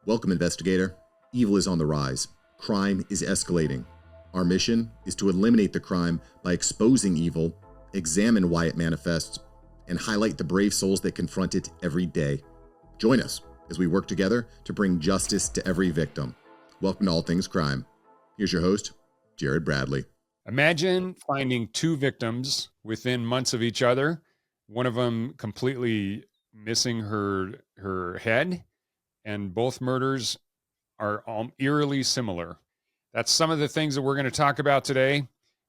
Welcome, investigator. Evil is on the rise. Crime is escalating. Our mission is to eliminate the crime by exposing evil, examine why it manifests, and highlight the brave souls that confront it every day. Join us as we work together to bring justice to every victim. Welcome to All Things Crime. Here's your host, Jared Bradley. Imagine finding two victims within months of each other, one of them completely missing her head, and both murders are eerily similar. That's some of the things that we're going to talk about today.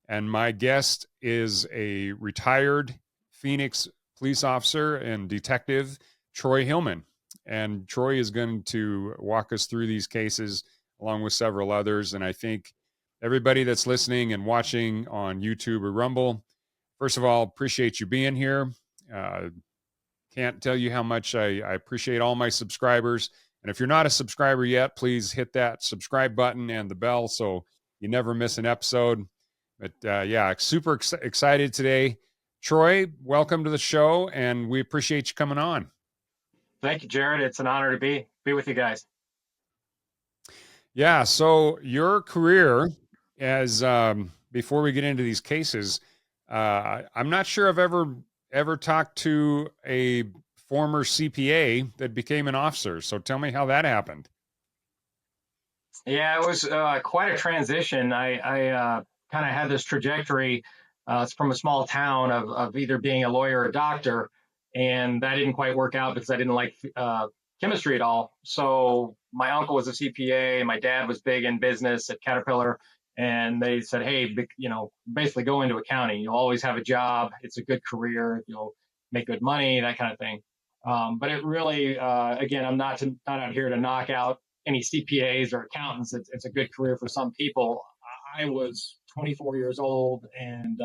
And my guest is a retired Phoenix police officer and detective, Troy Hillman. And Troy is going to walk us through these cases along with several others. And I think everybody that's listening and watching on YouTube or Rumble, first of all, appreciate you being here. Can't tell you how much I appreciate all my subscribers. And if you're not a subscriber yet, please hit that subscribe button and the bell so you never miss an episode. But yeah, super excited today. Troy, welcome to the show, and we appreciate you coming on. Thank you, Jared. It's an honor to be with you guys. Yeah, so your career as before we get into these cases, I'm not sure I've ever talked to a former CPA that became an officer. So tell me how that happened. Yeah, it was quite a transition. I kind of had this trajectory from a small town of either being a lawyer or a doctor, and that didn't quite work out because I didn't like chemistry at all. So my uncle was a CPA, my dad was big in business at Caterpillar, and they said, hey, basically go into accounting. You'll always have a job. It's a good career. You'll make good money, that kind of thing. But it really, again, I'm not out here to knock out any CPAs or accountants. It's a good career for some people. I was 24 years old and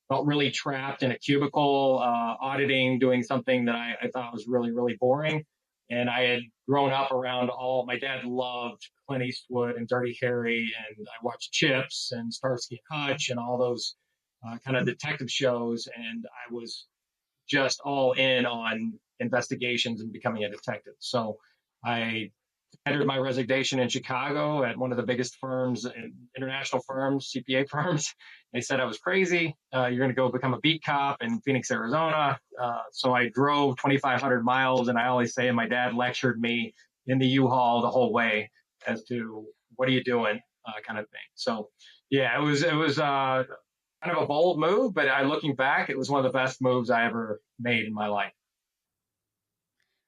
felt really trapped in a cubicle, auditing, doing something that I thought was really, really boring. And I had grown up around my dad loved Clint Eastwood and Dirty Harry, and I watched Chips and Starsky and Hutch and all those kind of detective shows. And I was just all in on investigations and becoming a detective. So I entered my resignation in Chicago at one of the biggest firms, international firms, CPA firms. They said I was crazy. You're going to go become a beat cop in Phoenix, Arizona. So I drove 2,500 miles, and I always say my dad lectured me in the U-Haul the whole way as to what are you doing, kind of thing. So yeah, it was kind of a bold move, but looking back, it was one of the best moves I ever made in my life.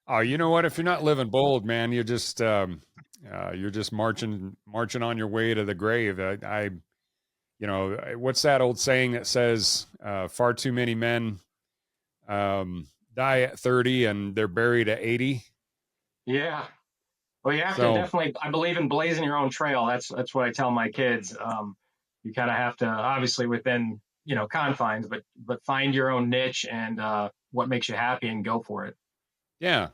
Oh, you know what? If you're not living bold, man, you're just marching on your way to the grave. What's that old saying that says far too many men die at 30 and they're buried at 80? Yeah. Well, you have to definitely, I believe in blazing your own trail. That's what I tell my kids. You kind of have to, obviously within, confines, but find your own niche and what makes you happy and go for it. Yeah.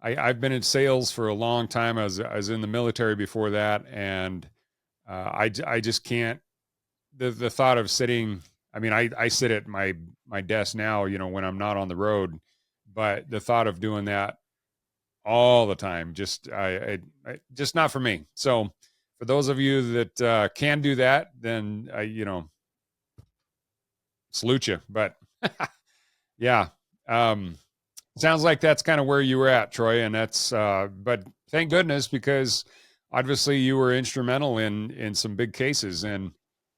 I've been in sales for a long time. I was in the military before that. And I just can't, the thought of sitting, I mean, I sit at my desk now, when I'm not on the road, but the thought of doing that all the time, just not for me. So for those of you that can do that, then salute you. But yeah, sounds like that's kind of where you were at, Troy. And that's but thank goodness, because obviously you were instrumental in some big cases, and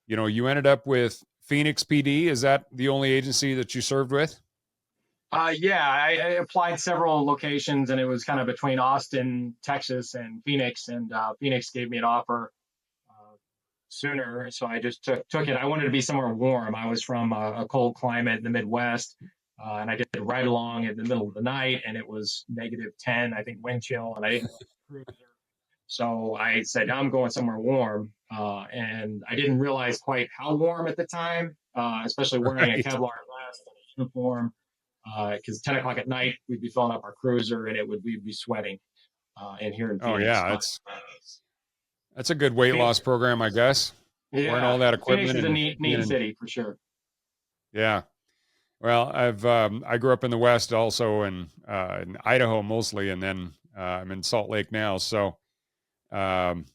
you ended up with Phoenix PD. Is that the only agency that you served with? Yeah, I applied several locations, and it was kind of between Austin, Texas, and Phoenix. And Phoenix gave me an offer sooner, so I just took it. I wanted to be somewhere warm. I was from a cold climate in the Midwest, and I did it right along in the middle of the night, and it was -10, I think, wind chill, and I didn't have a cruiser. So I said, I'm going somewhere warm, and I didn't realize quite how warm at the time, especially wearing a Kevlar vest and a uniform. Because 10 o'clock at night, we'd be filling up our cruiser and we'd be sweating in here in Phoenix. Oh, yeah. That's a good weight loss program, I guess. Yeah. Wearing all that equipment. Phoenix is a neat city for sure. Yeah. Well, I grew up in the West also in Idaho mostly. And then I'm in Salt Lake now. So, yeah,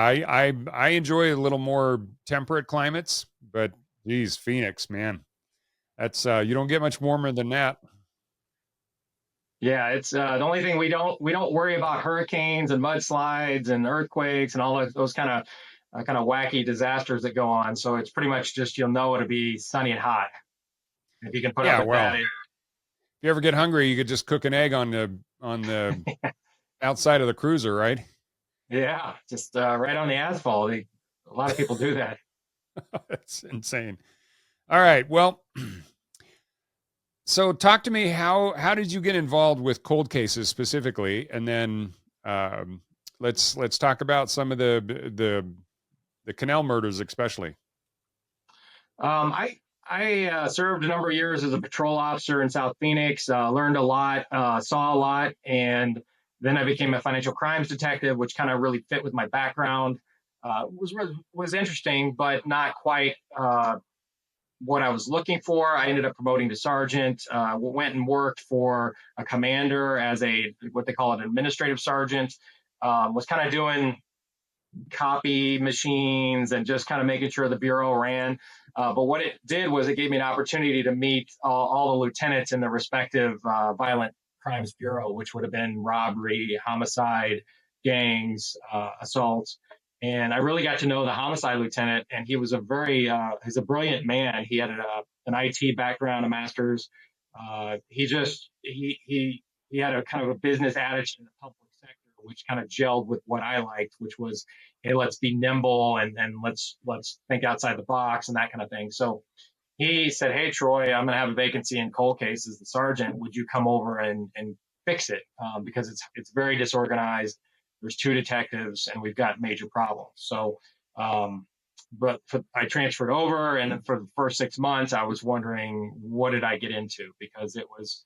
I enjoy a little more temperate climates, but geez, Phoenix, man, that's you don't get much warmer than that. Yeah, it's the only thing we don't worry about hurricanes and mudslides and earthquakes and all those kind of wacky disasters that go on. So it's pretty much just you'll know it'll be sunny and hot. If you can put up Yeah, with well, that, if you ever get hungry, you could just cook an egg on the outside of the cruiser, right? yeah, just right on the asphalt. A lot of people do that. That's insane. All right, well, so talk to me. How did you get involved with cold cases specifically, and then let's talk about some of the Canal Murders, especially. I served a number of years as a patrol officer in South Phoenix. Learned a lot, saw a lot, and then I became a financial crimes detective, which kind of really fit with my background. Was interesting, but not quite what I was looking for. I ended up promoting to sergeant. Went and worked for a commander as a what they call an administrative sergeant. Was kind of doing copy machines and just kind of making sure the bureau ran. But what it did was it gave me an opportunity to meet all the lieutenants in the respective violent crimes bureau, which would have been robbery, homicide, gangs, assaults. And I really got to know the homicide lieutenant, and he was he's a brilliant man. He had an IT background, a master's. He had a kind of a business attitude in the public sector, which kind of gelled with what I liked, which was, hey, let's be nimble and let's think outside the box and that kind of thing. So he said, hey, Troy, I'm going to have a vacancy in cold cases. The sergeant, would you come over and fix it? Because it's very disorganized. There's two detectives and we've got major problems. So, I transferred over, and for the first 6 months, I was wondering, what did I get into? Because it was,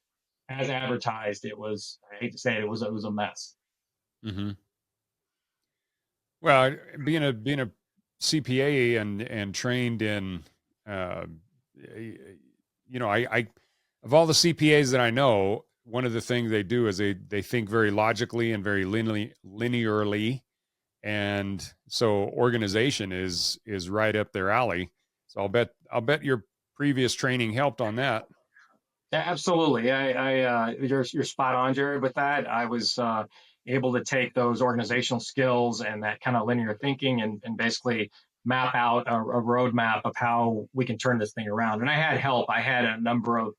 as advertised, it was, I hate to say it, it was a mess. Mm-hmm. Well, being a CPA and trained in, uh, I of all the CPAs that I know, one of the things they do is they think very logically and very linearly, and so organization is right up their alley. So I'll bet your previous training helped on that. Yeah, absolutely. You're spot on, Jared, with that. I was able to take those organizational skills and that kind of linear thinking and basically map out a roadmap of how we can turn this thing around. And I had help. I had a number of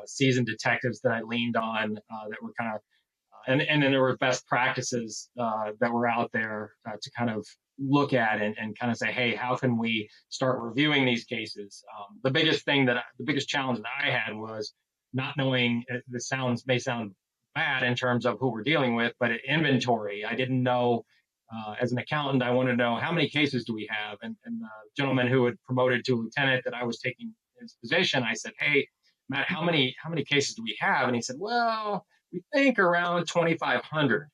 seasoned detectives that I leaned on that were kind of and then there were best practices that were out there to kind of look at and kind of say, hey, how can we start reviewing these cases? The biggest challenge that I had was not knowing. This may sound bad in terms of who we're dealing with, but inventory. I didn't know. As an accountant, I wanted to know how many cases do we have. And the gentleman who had promoted to lieutenant that I was taking his position, I said, hey, Matt, how many cases do we have? And he said, well, we think around 2,500.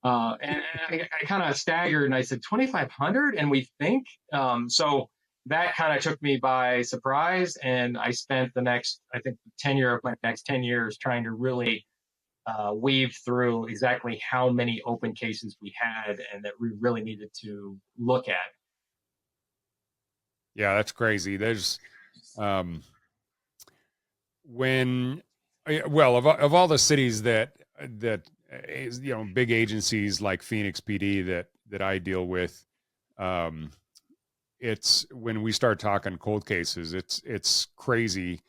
And I kind of staggered and I said, 2,500? And we think? So that kind of took me by surprise. And I spent I think, tenure of my next 10 years trying to really weave through exactly how many open cases we had and that we really needed to look at. Yeah, that's crazy. There's um, when well of all the cities that big agencies like Phoenix PD that I deal with, um, it's when we start talking cold cases, it's crazy,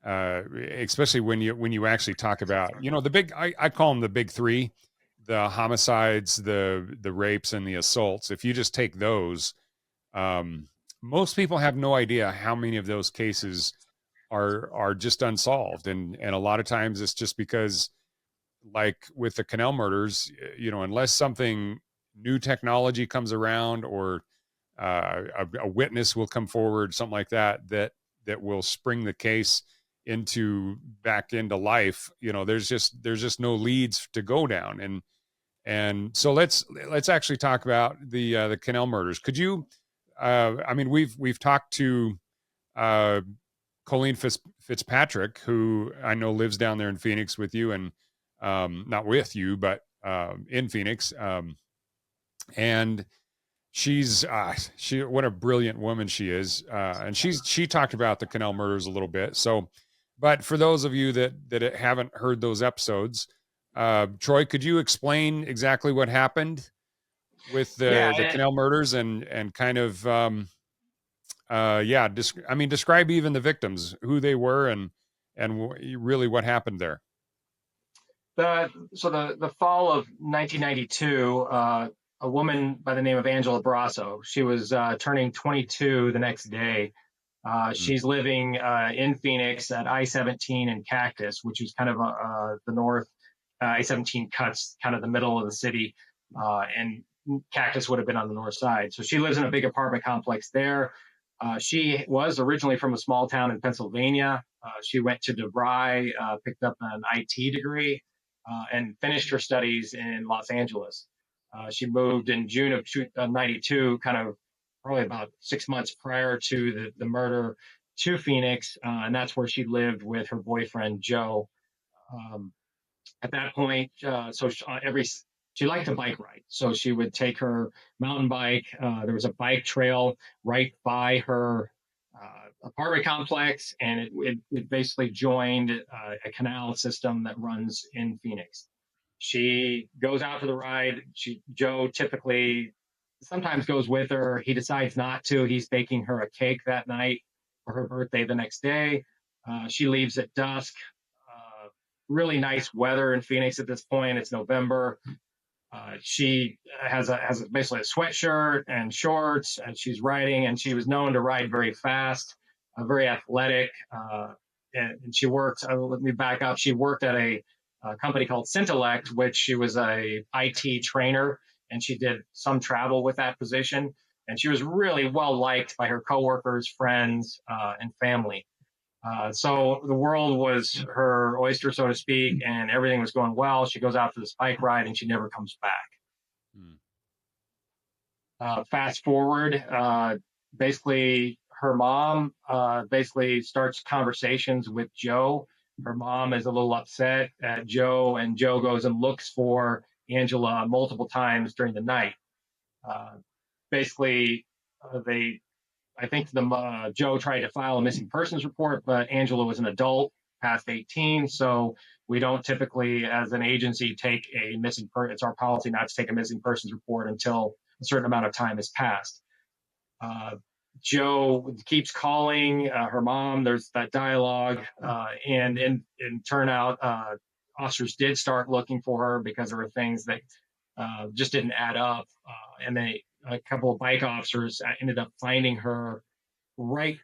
especially when you actually talk about the big I call them the big three, the homicides, the rapes, and the assaults. If you just take those, um, most people have no idea how many of those cases are just unsolved, and a lot of times it's just because, like with the Canal Murders, unless something new technology comes around, or a witness will come forward, something like that will spring the case back into life. There's just no leads to go down, and so let's actually talk about the Canal Murders. Could you? I mean, we've talked to uh, Colleen Fitzpatrick, who I know lives down there in Phoenix with you, and not with you, but in Phoenix. And she what a brilliant woman she is. And she talked about the Canal Murders a little bit. So, but for those of you that haven't heard those episodes, Troy, could you explain exactly what happened with the Yeah, Canal Murders and kind of describe even the victims, who they were, and really what happened there. the fall of 1992, a woman by the name of Angela Brasso, she was turning 22 the next day. She's living in Phoenix at I-17 and Cactus, which is kind of the north. I-17 cuts kind of the middle of the city, and Cactus would have been on the north side. So she lives in a big apartment complex there. She was originally from a small town in Pennsylvania. She went to DeVry, picked up an IT degree, and finished her studies in Los Angeles. She moved in June of 92, kind of probably about 6 months prior to the murder, to Phoenix, and that's where she lived with her boyfriend Joe. Um, at that point, she liked to bike ride, so she would take her mountain bike. There was a bike trail right by her apartment complex, and it basically joined a canal system that runs in Phoenix. She goes out for the ride. Joe typically sometimes goes with her. He decides not to. He's baking her a cake that night for her birthday the next day. She leaves at dusk. Really nice weather in Phoenix at this point. It's November. She has basically a sweatshirt and shorts, and she's riding. And she was known to ride very fast, very athletic. And she worked. Let me back up. She worked at a company called Scintellect, which she was a IT trainer, and she did some travel with that position. And she was really well liked by her coworkers, friends, and family. So the world was her oyster, so to speak, and everything was going well. She goes out for this bike ride and she never comes back. Fast forward, basically her mom basically starts conversations with Joe. Her mom is a little upset at Joe, and Joe goes and looks for Angela multiple times during the night. Basically, I think Joe tried to file a missing persons report, but Angela was an adult past 18. So we don't typically, as an agency, take a missing person. It's our policy not to take a missing persons report until a certain amount of time has passed. Joe keeps calling her mom. There's that dialogue. And in turnout, officers did start looking for her because there were things that just didn't add up. And a couple of bike officers ended up finding her right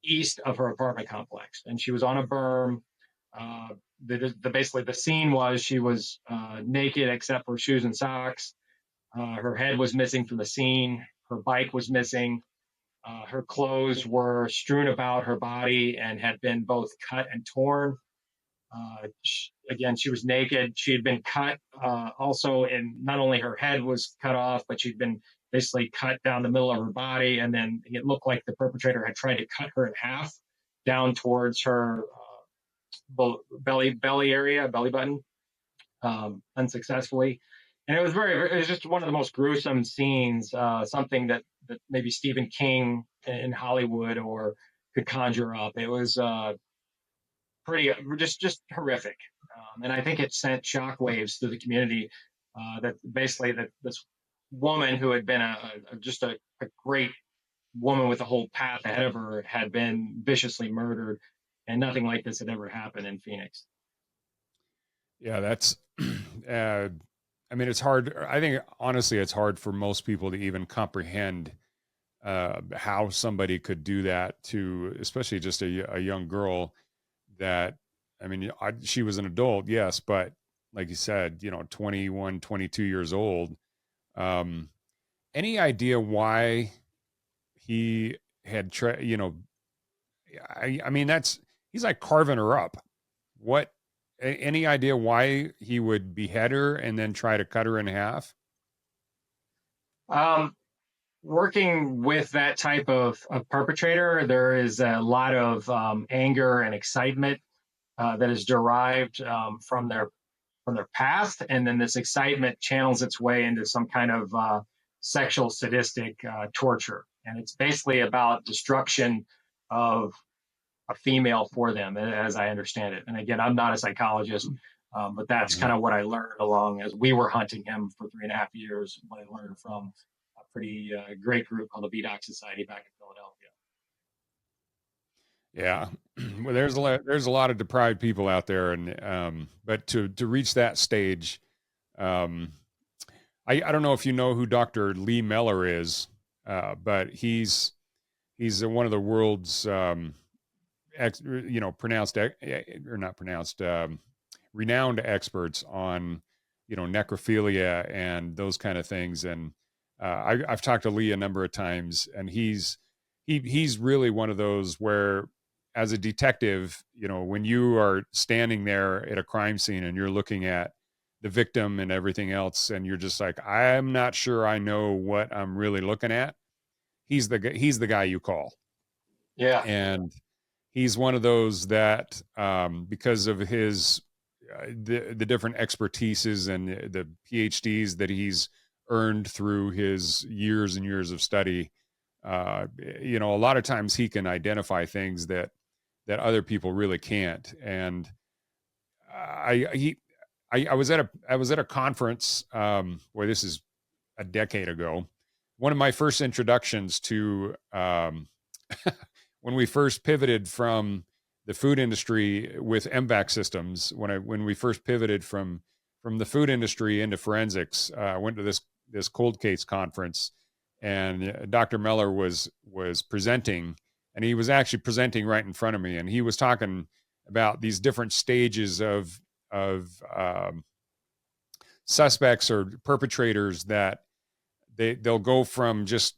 east of her apartment complex, and she was on a berm. Basically, the scene was she was naked except for shoes and socks. Her head was missing from the scene. Her bike was missing. Her clothes were strewn about her body and had been both cut and torn. Again, she was naked. She had been cut also, and not only her head was cut off, but she'd been basically cut down the middle of her body. And then it looked like the perpetrator had tried to cut her in half down towards her belly area, belly button, unsuccessfully. And it was just one of the most gruesome scenes, something that maybe Stephen King in Hollywood or could conjure up. It was pretty just horrific, and I think it sent shockwaves through the community. That basically that this woman who had been just a great woman with a whole path ahead of her had been viciously murdered, and nothing like this had ever happened in Phoenix. Yeah, that's. I mean, it's hard. I think honestly, it's hard for most people to even comprehend how somebody could do that to, especially just a young girl. That, I mean, she was an adult, yes, but like you said, 21, 22 years old. Any idea why he had, I mean, he's like carving her up. What, any idea why he would behead her and then try to cut her in half? Working with that type of perpetrator, there is a lot of anger and excitement that is derived from their their past, and then this excitement channels its way into some kind of sexual sadistic torture, and it's basically about destruction of a female for them, as I understand it. And again, I'm not a psychologist, but that's kind of what I learned along as we were hunting him for 3.5 years. What I learned from a pretty great group called the VDOC Society back in Philadelphia. Yeah, well, there's a lot of deprived people out there, and but to reach that stage, I don't know if you know who Dr. Lee Meller is, but he's one of the world's pronounced or not pronounced renowned experts on necrophilia and those kind of things, and I've talked to Lee a number of times, and he's really one of those where, as a detective, when you are standing there at a crime scene and you're looking at the victim and everything else, and you're just like, I'm not sure I know what I'm really looking at. He's the guy you call. Yeah. And he's one of those that, because of his, the different expertises and the PhDs that he's earned through his years and years of study, a lot of times he can identify things that other people really can't. And I was at a conference, where this is a decade ago. One of my first introductions to, when we first pivoted from the food industry with MVAC systems, when we first pivoted from the food industry into forensics, I went to this cold case conference, and Dr. Meller was presenting, and he was actually presenting right in front of me, and he was talking about these different stages of suspects or perpetrators that they'll go from just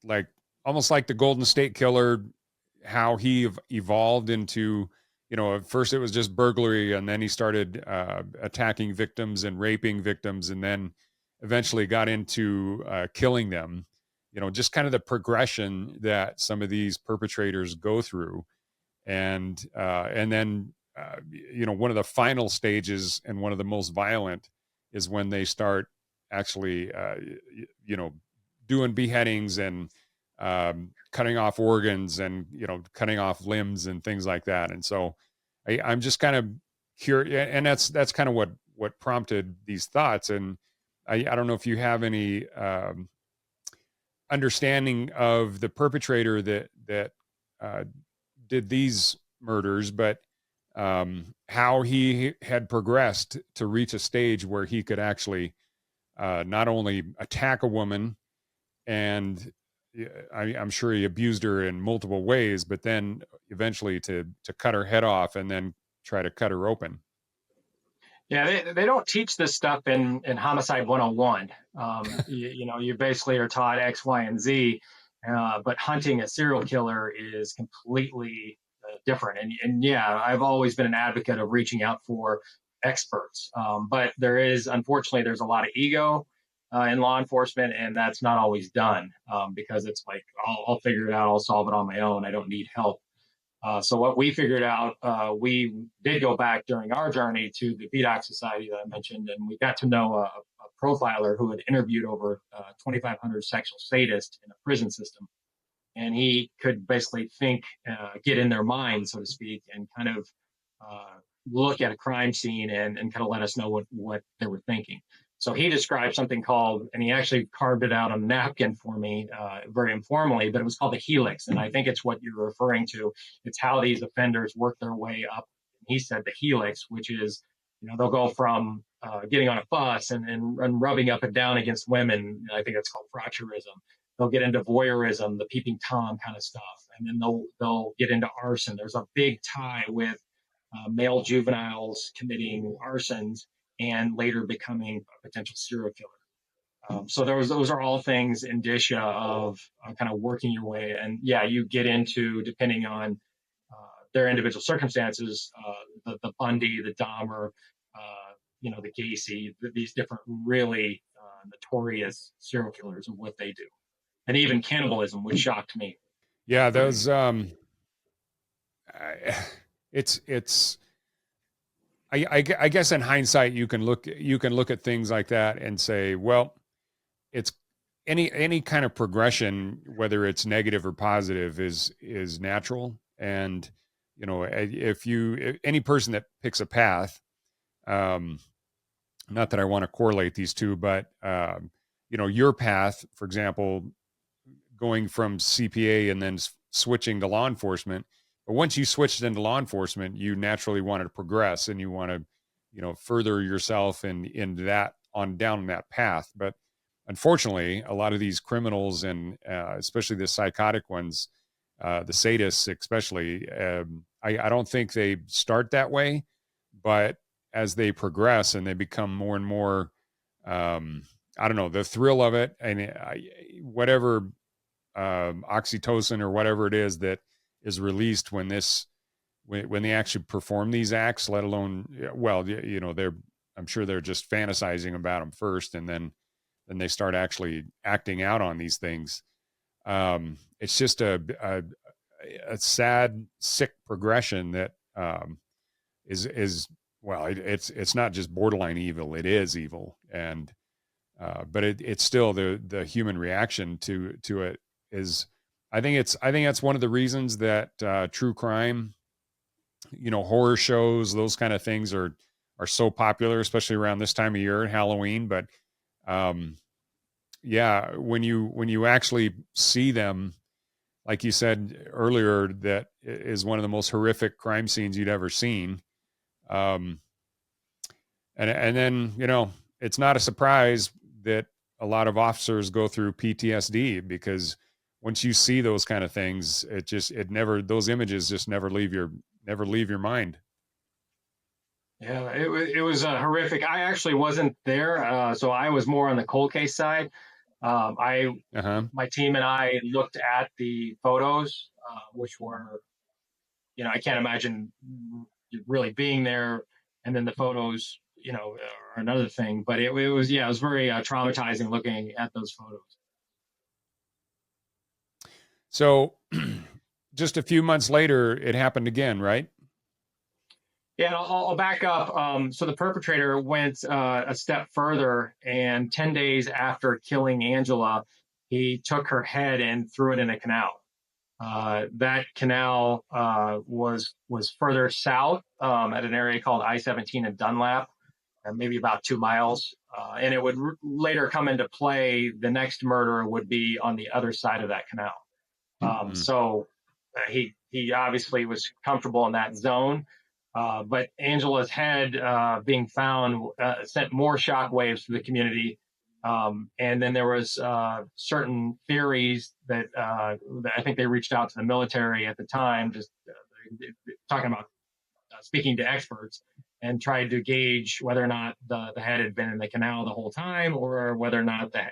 like almost like the Golden State Killer, how he evolved into, at first it was just burglary, and then he started attacking victims and raping victims, and then eventually got into killing them. Just kind of the progression that some of these perpetrators go through, and then one of the final stages and one of the most violent is when they start actually doing beheadings and cutting off organs and cutting off limbs and things like that. And so I'm just kind of curious, and that's kind of what prompted these thoughts. And I don't know if you have any understanding of the perpetrator that did these murders, but how he had progressed to reach a stage where he could actually not only attack a woman, and I'm sure he abused her in multiple ways, but then eventually to cut her head off and then try to cut her open. Yeah, they don't teach this stuff in Homicide 101. You basically are taught X, Y, and Z, but hunting a serial killer is completely different. And yeah, I've always been an advocate of reaching out for experts, but unfortunately, there's a lot of ego in law enforcement, and that's not always done because it's like, I'll figure it out, I'll solve it on my own, I don't need help. So what we figured out, we did go back during our journey to the VDOC Society that I mentioned, and we got to know a profiler who had interviewed over 2,500 sexual sadists in a prison system. And he could basically get in their mind, so to speak, and kind of look at a crime scene and kind of let us know what they were thinking. So he described something called, and he actually carved it out on a napkin for me, very informally, but it was called the helix. And I think it's what you're referring to. It's how these offenders work their way up. He said the helix, which is, they'll go from getting on a bus and rubbing up and down against women. I think it's called fracturism. They'll get into voyeurism, the peeping Tom kind of stuff. And then they'll get into arson. There's a big tie with male juveniles committing arsons and later becoming a potential serial killer. So those are all things indicia of kind of working your way. And yeah, you get into, depending on their individual circumstances, the Bundy, the Dahmer, the Gacy, these different really notorious serial killers and what they do. And even cannibalism, which shocked me. Yeah, those it's I guess in hindsight, you can look at things like that and say, well, it's any kind of progression, whether it's negative or positive, is natural. And if any person that picks a path, um, not that I want to correlate these two, but your path, for example, going from CPA and then switching to law enforcement. But once you switched into law enforcement, you naturally wanted to progress and you want to, further yourself in that on down that path. But unfortunately, a lot of these criminals and especially the psychotic ones, the sadists especially, I don't think they start that way, but as they progress and they become more and more, I don't know, the thrill of it and whatever oxytocin or whatever it is that is released when they actually perform these acts, let alone, well, I'm sure they're just fantasizing about them first, and then they start actually acting out on these things. It's just a sad, sick progression that is well, it's not just borderline evil; it is evil, and but it's still the human reaction to it is. I think that's one of the reasons that true crime, horror shows, those kind of things are so popular, especially around this time of year, Halloween. But yeah, when you actually see them, like you said earlier, that is one of the most horrific crime scenes you'd ever seen. And then it's not a surprise that a lot of officers go through PTSD, because once you see those kind of things, those images just never leave your mind. Yeah, it was horrific. I actually wasn't there, so I was more on the cold case side. My team and I looked at the photos, which were, I can't imagine really being there, and then the photos, are another thing. But it was, yeah, it was very traumatizing looking at those photos. So, just a few months later, it happened again, right? Yeah, I'll back up. So the perpetrator went a step further, and 10 days after killing Angela, he took her head and threw it in a canal. That canal was further south at an area called I-17 in Dunlap, maybe about 2 miles. And it would later come into play. The next murder would be on the other side of that canal. So he obviously was comfortable in that zone. But Angela's head being found sent more shockwaves to the community. And then there was certain theories that I think they reached out to the military at the time, just talking about speaking to experts, and tried to gauge whether or not the head had been in the canal the whole time, or whether or not the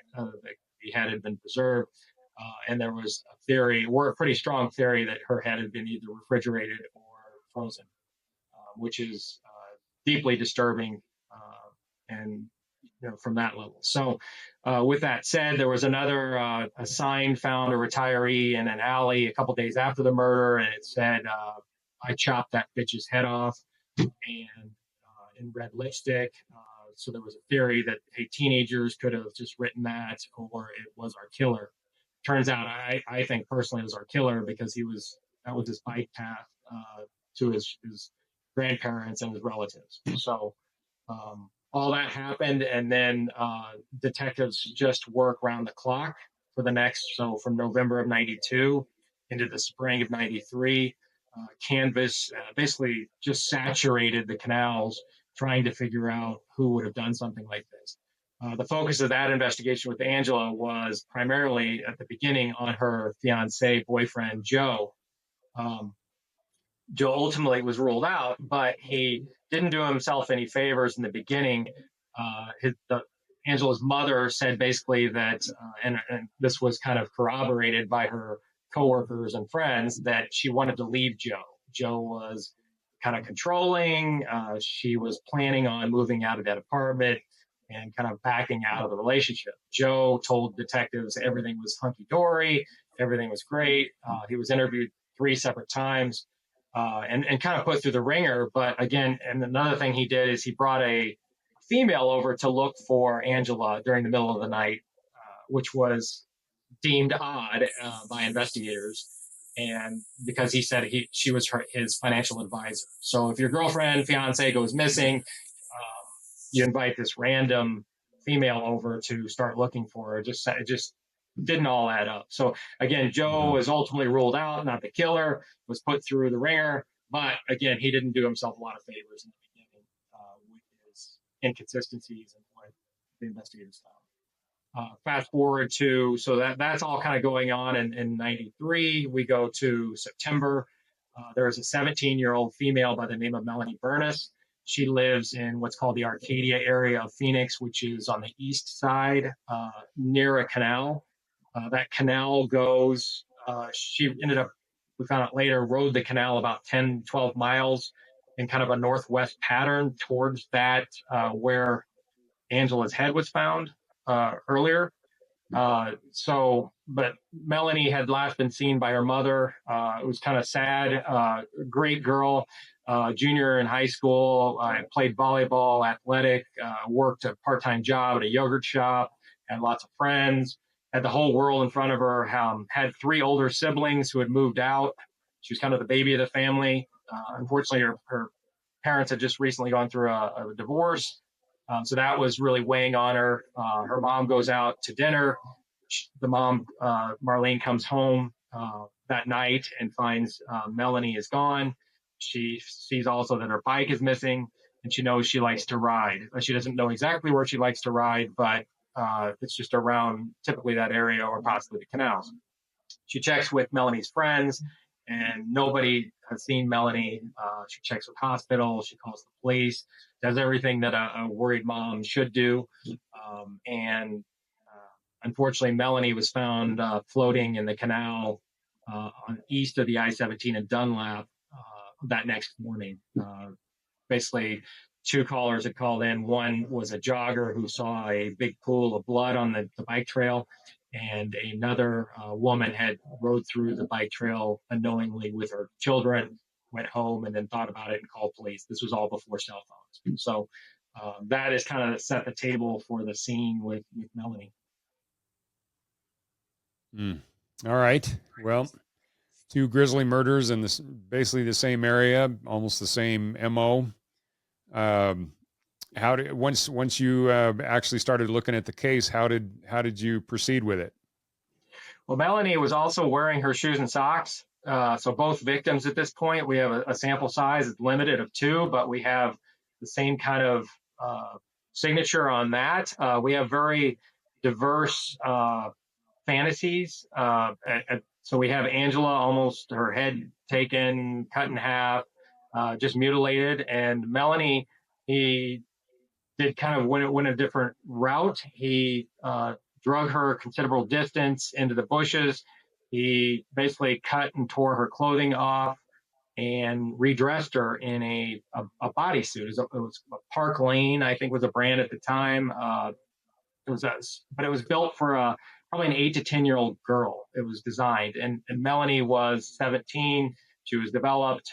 head had been preserved. And there was a theory, or a pretty strong theory, that her head had been either refrigerated or frozen, which is deeply disturbing, and from that level. So, with that said, there was another a sign found, a retiree in an alley a couple days after the murder, and it said, "I chopped that bitch's head off," and in red lipstick. So there was a theory that, hey, teenagers could have just written that, or it was our killer. Turns out, I think personally it was our killer, because that was his bike path to his grandparents and his relatives. So all that happened, and then detectives just work round the clock for the next, so from November of 92 into the spring of 93, canvas basically just saturated the canals, trying to figure out who would have done something like this. The focus of that investigation with Angela was primarily at the beginning on her fiance boyfriend, Joe. Joe ultimately was ruled out, but he didn't do himself any favors in the beginning. Angela's mother said basically that, and this was kind of corroborated by her coworkers and friends, that she wanted to leave Joe. Joe was kind of controlling. She was planning on moving out of that apartment and kind of backing out of the relationship. Joe told detectives everything was hunky dory, everything was great. He was interviewed 3 separate times. and kind of put through the ringer. But again, and another thing he did is he brought a female over to look for Angela during the middle of the night, which was deemed odd by investigators. And because he said she was his financial advisor. So if your girlfriend, fiance goes missing, you invite this random female over to start looking for her. It just didn't all add up. So again, Joe was ultimately ruled out, not the killer, was put through the ringer. But again, he didn't do himself a lot of favors in the beginning with his inconsistencies and what the investigators found. Fast forward to, so that's all kind of going on in 93. We go to September. There's a 17-year-old female by the name of Melanie Burness. She lives in what's called the Arcadia area of Phoenix, which is on the east side near a canal. That canal goes, she ended up, we found out later, rode the canal about 10, 12 miles in kind of a northwest pattern towards that where Angela's head was found earlier. But Melanie had last been seen by her mother. It was kind of sad. Great girl, junior in high school, played volleyball, athletic, worked a part-time job at a yogurt shop, had lots of friends, had the whole world in front of her, had 3 older siblings who had moved out. She was kind of the baby of the family. Unfortunately, her parents had just recently gone through a divorce. So that was really weighing on her. Her mom goes out to dinner. The mom, Marlene, comes home that night and finds Melanie is gone. She sees also that her bike is missing, and she knows she likes to ride. She doesn't know exactly where she likes to ride, but it's just around typically that area or possibly the canals. She checks with Melanie's friends, and nobody has seen Melanie. She checks with hospitals. She calls the police, does everything that a worried mom should do. And unfortunately, Melanie was found floating in the canal on east of the I-17 in Dunlap that next morning. Basically, 2 callers had called in. One was a jogger who saw a big pool of blood on the bike trail, and another woman had rode through the bike trail unknowingly with her children, went home, and then thought about it and called police. This was all before cell phones. So that is kind of set the table for the scene with Melanie. All right. Well, 2 grisly murders in this basically the same area, almost the same MO. How did once you actually started looking at the case, how did you proceed with it? Well, Melanie was also wearing her shoes and socks. So both victims at this point, we have a sample size, it's limited of 2, but we have the same kind of signature on that. We have very diverse fantasies. So we have Angela, almost her head taken, cut in half, just mutilated. And Melanie, he did kind of went a different route. He drug her a considerable distance into the bushes. He basically cut and tore her clothing off and redressed her in a bodysuit. It was a Park Lane, I think was a brand at the time. But it was built for probably an 8 to 10-year-old girl. It was designed, and Melanie was 17. She was developed,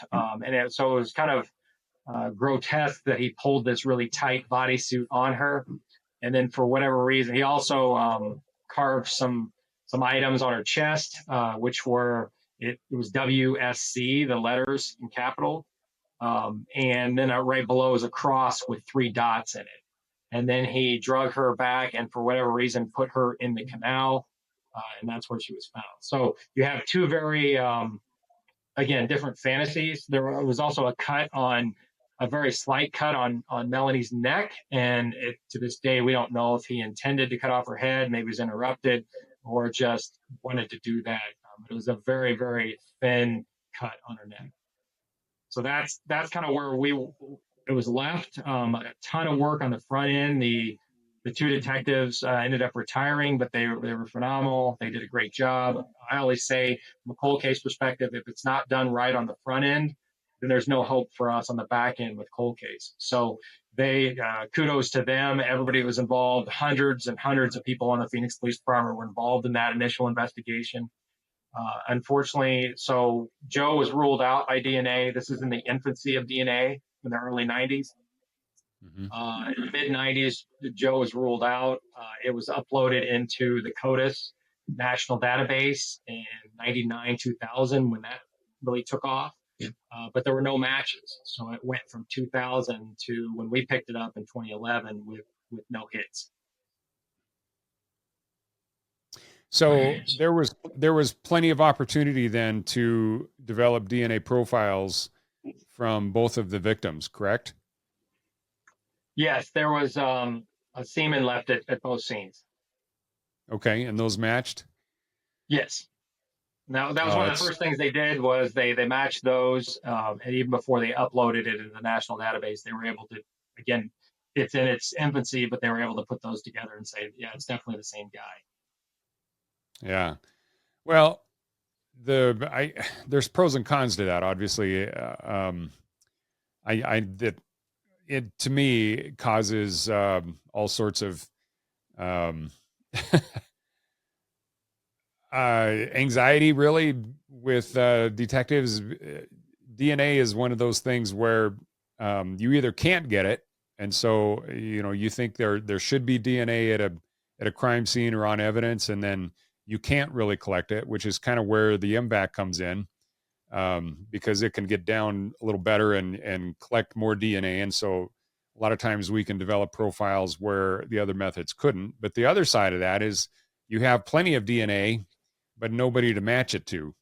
so it was kind of grotesque that he pulled this really tight bodysuit on her, and then for whatever reason, he also carved some items on her chest, which were it was WSC, the letters in capital, and then right below is a cross with 3 dots in it. And then he drug her back and for whatever reason put her in the canal, and that's where she was found. So you have 2 very, again, different fantasies. There was also a very slight cut on Melanie's neck, and to this day we don't know if he intended to cut off her head, maybe was interrupted, or just wanted to do that. It was a very, very thin cut on her neck. So that's kind of where it was left. A ton of work on the front end. The 2 detectives ended up retiring, but they were phenomenal. They did a great job. I always say, from a cold case perspective, if it's not done right on the front end, then there's no hope for us on the back end with cold case. So they kudos to them. Everybody was involved. Hundreds and hundreds of people on the Phoenix Police Department were involved in that initial investigation. Unfortunately, so Joe was ruled out by DNA. This is in the infancy of DNA in the early 90s. Mhm. In the mid 90s, Joe was ruled out. It was uploaded into the CODIS national database in 99, 2000 when that really took off. But there were no matches. So it went from 2000 to when we picked it up in 2011 with no hits. So there was plenty of opportunity then to develop DNA profiles from both of the victims, correct? Yes, there was a semen left at both scenes. Okay, and those matched. Yes. Now that was Oh, one of the that's first things they did was they matched those, and even before they uploaded it into the national database, they were able to, again, it's in its infancy, but they were able to put those together and say, yeah, it's definitely the same guy. yeah. Well, there's pros and cons to that. Obviously, I that it to me causes all sorts of um, anxiety. Really, with detectives, DNA is one of those things where you either can't get it, and so you think there should be DNA at a crime scene or on evidence, and then you can't really collect it, which is kind of where the MVAC comes in, because it can get down a little better and collect more DNA. And so a lot of times we can develop profiles where the other methods couldn't. But the other side of that is you have plenty of DNA, but nobody to match it to.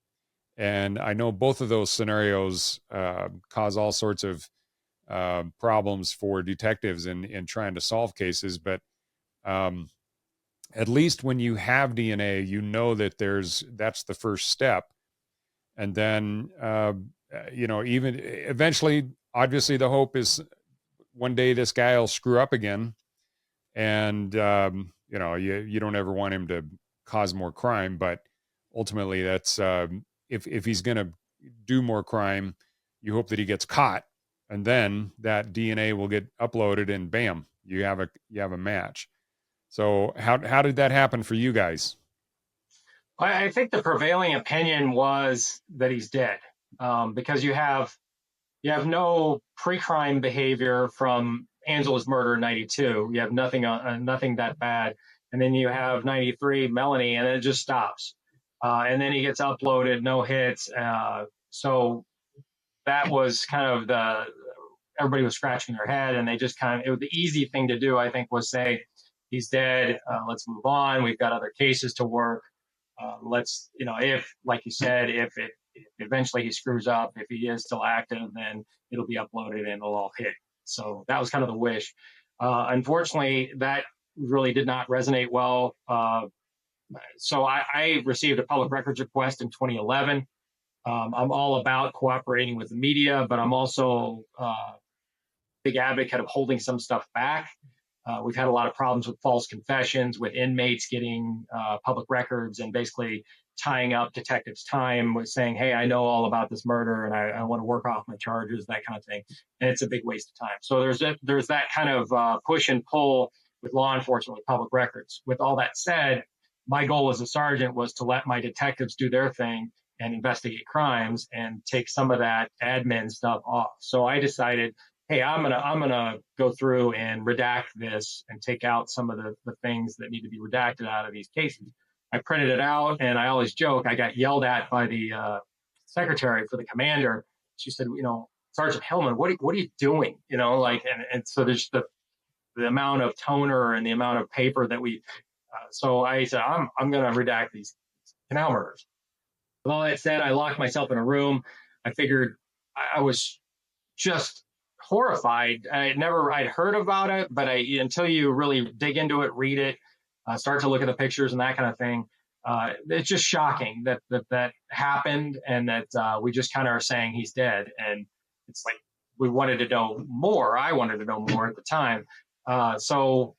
And I know both of those scenarios cause all sorts of problems for detectives in trying to solve cases. But um, at least when you have DNA, you know that that's the first step. And then even eventually, obviously the hope is one day this guy will screw up again, and you don't ever want him to cause more crime, but ultimately that's if he's going to do more crime, you hope that he gets caught, and then that DNA will get uploaded and bam, you have a match. So how did that happen for you guys? I think the prevailing opinion was that he's dead, because you have no pre-crime behavior from Angela's murder in '92. You have nothing nothing that bad, and then you have '93 Melanie, and it just stops. And then he gets uploaded, no hits. So that was kind of everybody was scratching their head, and they just it was the easy thing to do, I think, was say he's dead. Let's move on. We've got other cases to work. Let's, if, like you said, if eventually he screws up, if he is still active, then it'll be uploaded and it'll all hit. So that was kind of the wish. Unfortunately, that really did not resonate well. So I received a public records request in 2011. I'm all about cooperating with the media, but I'm also a big advocate of holding some stuff back. We've had a lot of problems with false confessions, with inmates getting public records and basically tying up detectives' time with saying, hey, I know all about this murder and I want to work off my charges, that kind of thing. And it's a big waste of time. So there's that kind of push and pull with law enforcement with public records. With all that said, my goal as a sergeant was to let my detectives do their thing and investigate crimes and take some of that admin stuff off. So I decided, hey, I'm gonna go through and redact this and take out some of the things that need to be redacted out of these cases. I printed it out, and I always joke, I got yelled at by the secretary for the commander. She said, Sergeant Hillman, what are you doing? And so there's the amount of toner and the amount of paper that we. So I said, I'm going to redact these Canal Murders. With all that said, I locked myself in a room. I figured I was just horrified. I'd heard about it, but until you really dig into it, read it, start to look at the pictures and that kind of thing, it's just shocking that happened, and that we just kind of are saying he's dead. And it's like we wanted to know more. I wanted to know more at the time. So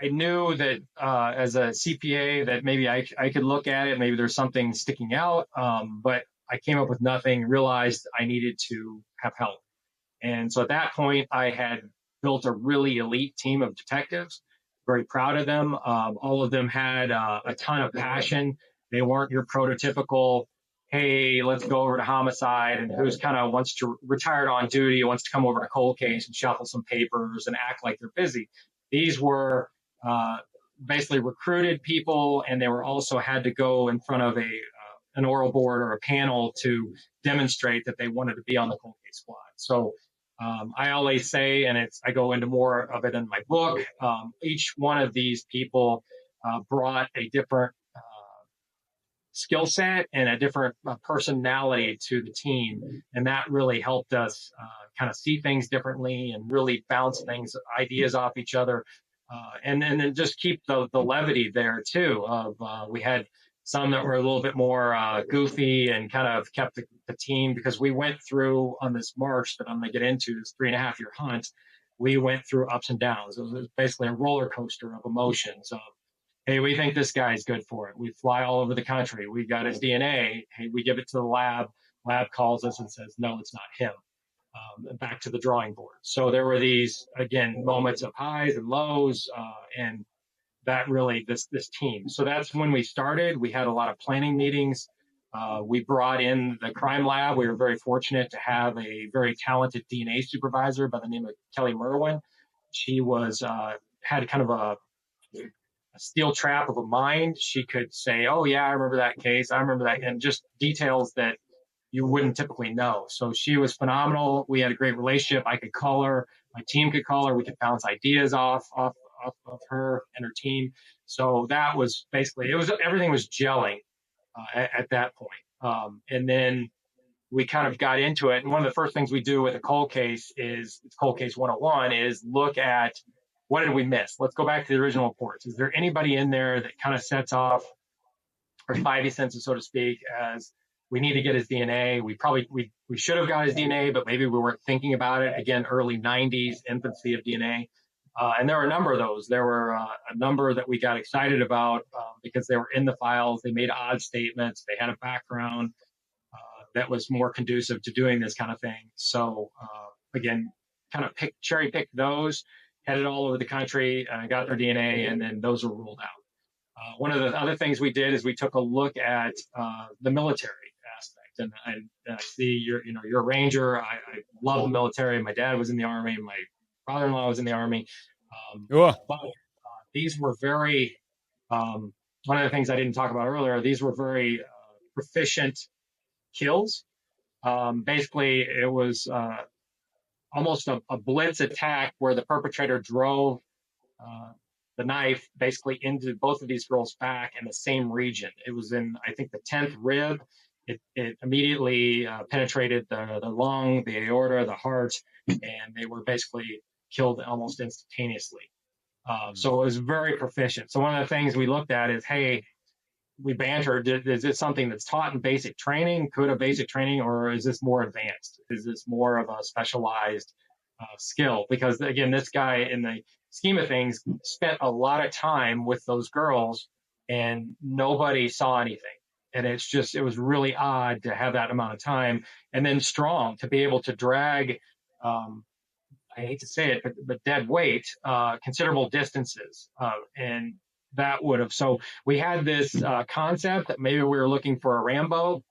I knew that as a CPA that maybe I could look at it. Maybe there's something sticking out, but I came up with nothing, realized I needed to have help. And so at that point, I had built a really elite team of detectives, very proud of them. All of them had a ton of passion. They weren't your prototypical, hey, let's go over to homicide, and who's kind of wants to retired on duty, wants to come over to cold case and shuffle some papers and act like they're busy. These were basically recruited people, and they were also had to go in front of an oral board or a panel to demonstrate that they wanted to be on the cold case squad. So I always say, and I go into more of it in my book, each one of these people brought a different skill set and a different personality to the team. And that really helped us kind of see things differently and really bounce ideas off each other. And then just keep the levity there too. We had some that were a little bit more goofy and kind of kept the team, because we went through on this march that I'm going to get into, this 3.5-year hunt. We went through ups and downs. It was basically a roller coaster of emotions. Hey, we think this guy's good for it. We fly all over the country. We got his DNA. Hey, we give it to the lab. Lab calls us and says, no, it's not him. Back to the drawing board. So there were these, again, moments of highs and lows, and that really, this team. So that's when we started. We had a lot of planning meetings. We brought in the crime lab. We were very fortunate to have a very talented DNA supervisor by the name of Kelly Merwin. She had kind of a steel trap of a mind. She could say, oh yeah, I remember that case. I remember that. And just details that you wouldn't typically know. So she was phenomenal. We had a great relationship. I could call her. My team could call her. We could bounce ideas off of her and her team. So that was basically, everything was gelling at that point. And then we kind of got into it. And one of the first things we do with a cold case it's cold case 101, is look at, what did we miss? Let's go back to the original reports. Is there anybody in there that kind of sets off our spidey senses, so to speak, as we need to get his DNA? We should have got his DNA, but maybe we weren't thinking about it. Again, early 90s, infancy of DNA. And there were a number of those. There were a number that we got excited about because they were in the files. They made odd statements. They had a background that was more conducive to doing this kind of thing. So again, kind of cherry picked those, headed all over the country, got their DNA, and then those were ruled out. One of the other things we did is we took a look at the military aspect. And I see you're a Ranger. I love the military. My dad was in the Army. My father-in-law was in the Army. But these were very, one of the things I didn't talk about earlier, these were very proficient kills. Basically, it was almost a blitz attack where the perpetrator drove the knife basically into both of these girls' back in the same region. It was in, I think, the 10th rib. It immediately penetrated the lung, the aorta, the heart, and they were basically killed almost instantaneously. So it was very proficient. So one of the things we looked at is, hey, we bantered, is this something that's taught in basic training? Could a basic training, or is this more advanced? Is this more of a specialized skill? Because again, this guy, in the scheme of things, spent a lot of time with those girls and nobody saw anything. And it was really odd to have that amount of time, and then strong to be able to drag, I hate to say it, but dead weight, considerable distances. And that would have, so we had this concept that maybe we were looking for a Rambo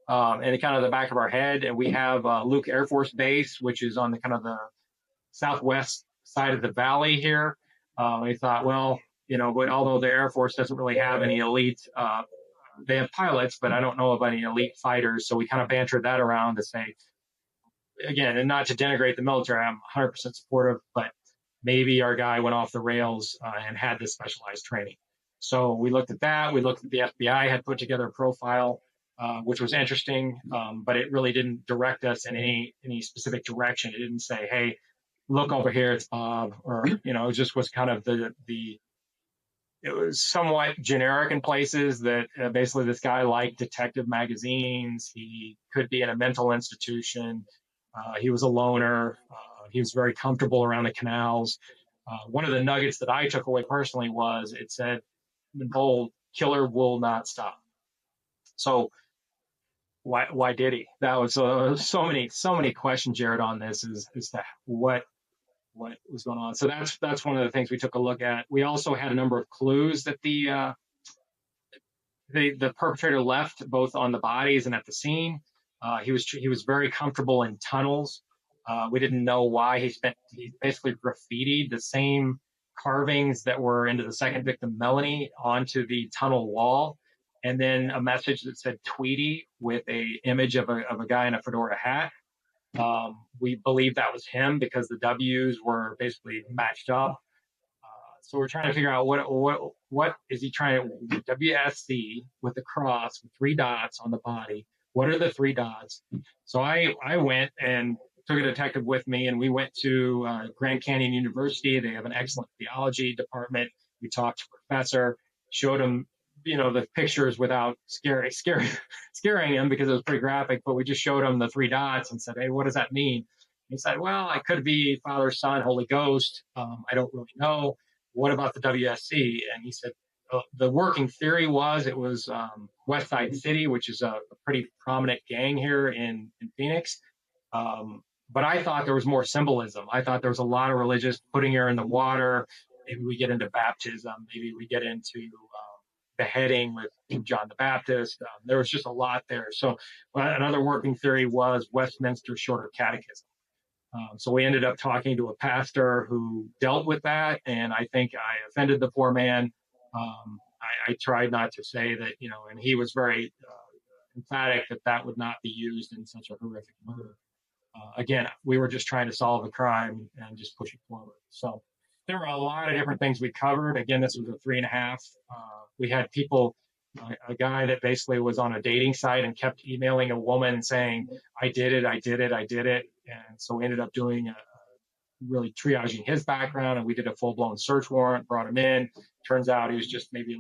in kind of the back of our head. And we have Luke Air Force Base, which is on the kind of the southwest side of the valley here. We thought, well, but although the Air Force doesn't really have any elite, they have pilots, but I don't know of any elite fighters. So we kind of bantered that around to say, again, and not to denigrate the military, I'm 100% supportive, but maybe our guy went off the rails and had this specialized training. So we looked at that. We looked at the FBI had put together a profile, which was interesting, but it really didn't direct us in any specific direction. It didn't say, hey, look over here, it's Bob, or, it just was kind of it was somewhat generic in places that basically this guy liked detective magazines. He could be in a mental institution. He was a loner. He was very comfortable around the canals. One of the nuggets that I took away personally was it said, the whole killer will not stop. So why did he? That was so many questions, Jared, on this as to what was going on. So that's one of the things we took a look at. We also had a number of clues that the the perpetrator left both on the bodies and at the scene. He was very comfortable in tunnels. We didn't know why. He basically graffitied the same carvings that were into the second victim, Melanie, onto the tunnel wall, and then a message that said Tweety with a image of a guy in a fedora hat. We believe that was him because the W's were basically matched up. So we're trying to figure out what is he trying to WSC with the cross with 3 dots on the body. What are the 3 dots? So I went and took a detective with me, and we went to Grand Canyon University. They have an excellent theology department. We talked to a professor, showed him, the pictures without scaring him because it was pretty graphic. But we just showed him the 3 dots and said, "Hey, what does that mean?" He said, "Well, it could be Father, Son, Holy Ghost. I don't really know. What about the WSC?" And he said, the working theory was it was West Side City, which is a pretty prominent gang here in Phoenix. But I thought there was more symbolism. I thought there was a lot of religious putting her in the water. Maybe we get into baptism. Maybe we get into beheading with John the Baptist. There was just a lot there. So another working theory was Westminster Shorter Catechism. So we ended up talking to a pastor who dealt with that, and I think I offended the poor man. I tried not to say that, and he was very emphatic that would not be used in such a horrific murder. Again, we were just trying to solve a crime and just push it forward. So there were a lot of different things we covered. Again, this was a 3.5. We had people, a guy that basically was on a dating site and kept emailing a woman saying, "I did it, I did it, I did it." And so we ended up doing really triaging his background, and we did a full-blown search warrant, brought him in. Turns out he was just maybe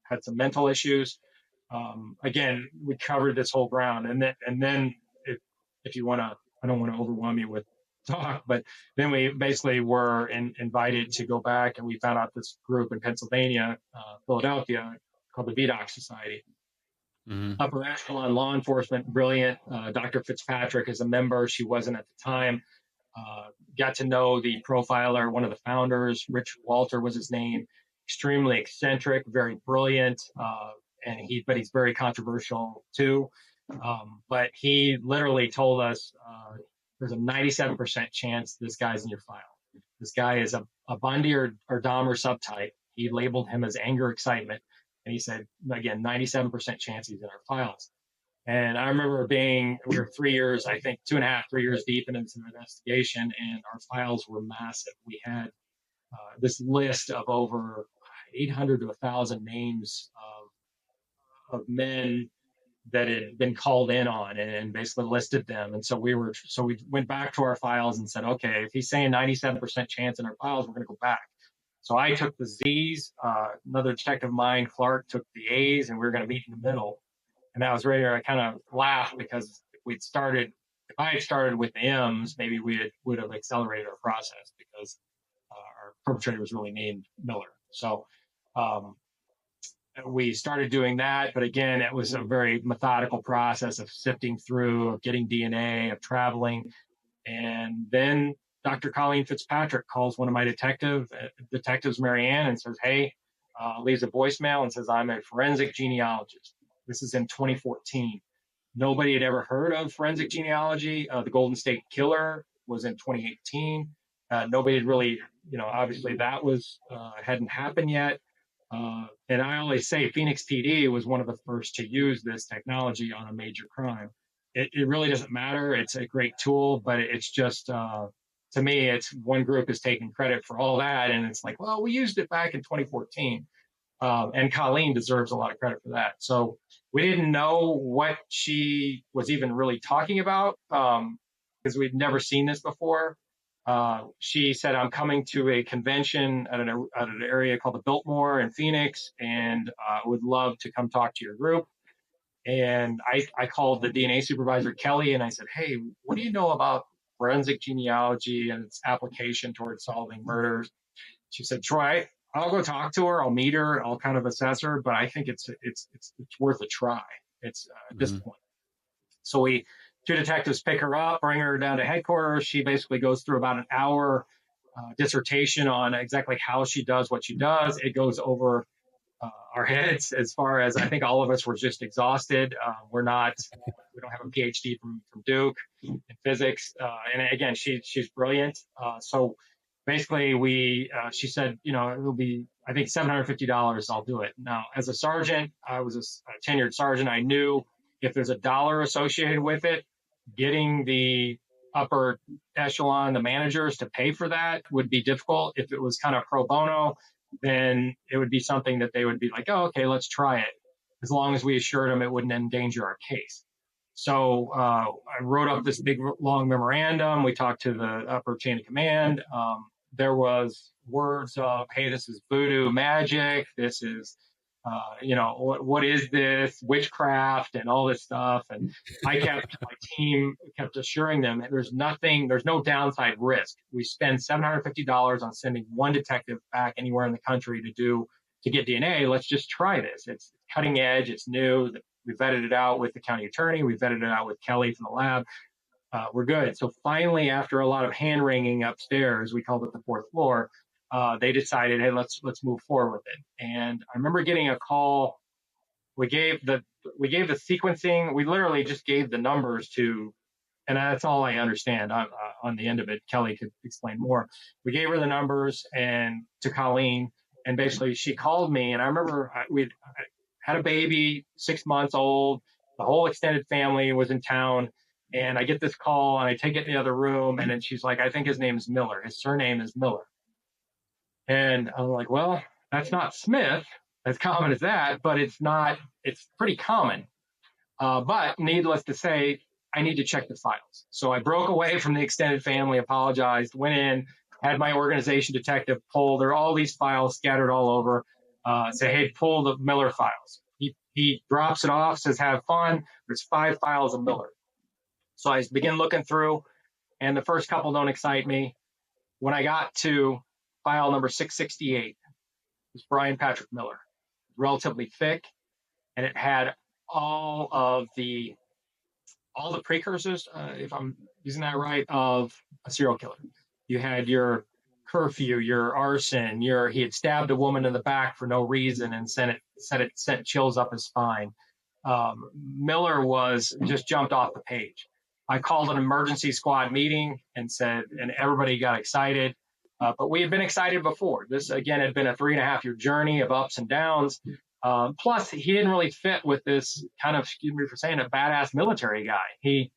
had some mental issues. Again, we covered this whole ground. And then if you want to, I don't want to overwhelm you with talk, but then we basically were invited to go back, and we found out this group in Pennsylvania, Philadelphia, called the VDOC Society. Mm-hmm. Upper echelon law enforcement, brilliant. Dr. Fitzpatrick is a member. She wasn't at the time. Got to know the profiler, one of the founders. Rich Walter was his name. Extremely eccentric, very brilliant, but he's very controversial too. But he literally told us there's a 97% chance this guy's in your file. This guy is a Bundy or Dahmer subtype. He labeled him as anger excitement. And he said, again, 97% chance he's in our files. And I remember we were 3 years, I think 2.5, 3 years deep into this investigation, and our files were massive. We had this list of over 800 to 1,000 names of men that had been called in on, and basically listed them. And so we went back to our files and said, okay, if he's saying 97% chance in our files, we're going to go back. So I took the Z's, another detective of mine, Clark, took the A's, and we were going to meet in the middle. And that was right where I kind of laughed, because if I had started with the M's, maybe we would have accelerated our process, because our perpetrator was really named Miller. So we started doing that. But again, it was a very methodical process of sifting through, of getting DNA, of traveling. And then Dr. Colleen Fitzpatrick calls one of my detectives, Marianne, and says, hey, leaves a voicemail and says, I'm a forensic genealogist. This is in 2014. Nobody had ever heard of forensic genealogy. The Golden State Killer was in 2018. Nobody had really, obviously that hadn't happened yet. And I always say Phoenix PD was one of the first to use this technology on a major crime. It really doesn't matter. It's a great tool, but it's just, to me, it's one group is taking credit for all that. And it's like, well, we used it back in 2014. And Colleen deserves a lot of credit for that. So we didn't know what she was even really talking about, because we'd never seen this before. She said, I'm coming to a convention at an area called the Biltmore in Phoenix, and would love to come talk to your group. And I called the DNA supervisor, Kelly, and I said, hey, what do you know about forensic genealogy and its application towards solving murders? She said, Troy, I'll go talk to her. I'll meet her. I'll kind of assess her, but I think it's worth a try. It's at this point. So two detectives pick her up, bring her down to headquarters. She basically goes through about an hour dissertation on exactly how she does what she does. It goes over our heads. As far as I think all of us were just exhausted. We don't have a PhD from Duke in physics, and again, she's brilliant. So basically, she said, it'll be I think $750. I'll do it. Now, as a sergeant, I was a tenured sergeant. I knew if there's a dollar associated with it, getting the upper echelon, the managers to pay for that would be difficult. If it was kind of pro bono, then it would be something that they would be like, oh, okay, let's try it, as long as we assured them it wouldn't endanger our case. So I wrote up this big, long memorandum. We talked to the upper chain of command. There was words of, hey, this is voodoo magic. This is, what is this? Witchcraft and all this stuff. And my team kept assuring them there's no downside risk. We spend $750 on sending one detective back anywhere in the country to get DNA. Let's just try this. It's cutting edge. It's new. We vetted it out with the county attorney. We vetted it out with Kelly from the lab. We're good. So finally, after a lot of hand wringing upstairs, we called it the fourth floor. They decided, hey, let's move forward with it. And I remember getting a call. We gave the sequencing. We literally just gave the numbers to, and that's all I understand on the end of it. Kelly could explain more. We gave her the numbers and to Colleen, and basically she called me. And I remember we had a baby, 6 months old. The whole extended family was in town. And I get this call and I take it in the other room. And then she's like, I think his name is Miller. His surname is Miller. And I'm like, well, that's not Smith, as common as that, but it's pretty common. But needless to say, I need to check the files. So I broke away from the extended family, apologized, went in, had my organization detective pull. There are all these files scattered all over. Say, hey, pull the Miller files. He drops it off, says, have fun. There's 5 files of Miller. So I begin looking through, and the first couple don't excite me. When I got to file number 668, it was Bryan Patrick Miller. Relatively thick, and it had all the precursors, if I'm using that right, of a serial killer. You had your curfew, your arson, he had stabbed a woman in the back for no reason and sent chills up his spine. Miller was just jumped off the page. I called an emergency squad meeting and everybody got excited. But we had been excited before. This, again, had been a 3.5-year journey of ups and downs. Plus, he didn't really fit with this kind of, excuse me for saying, a badass military guy. He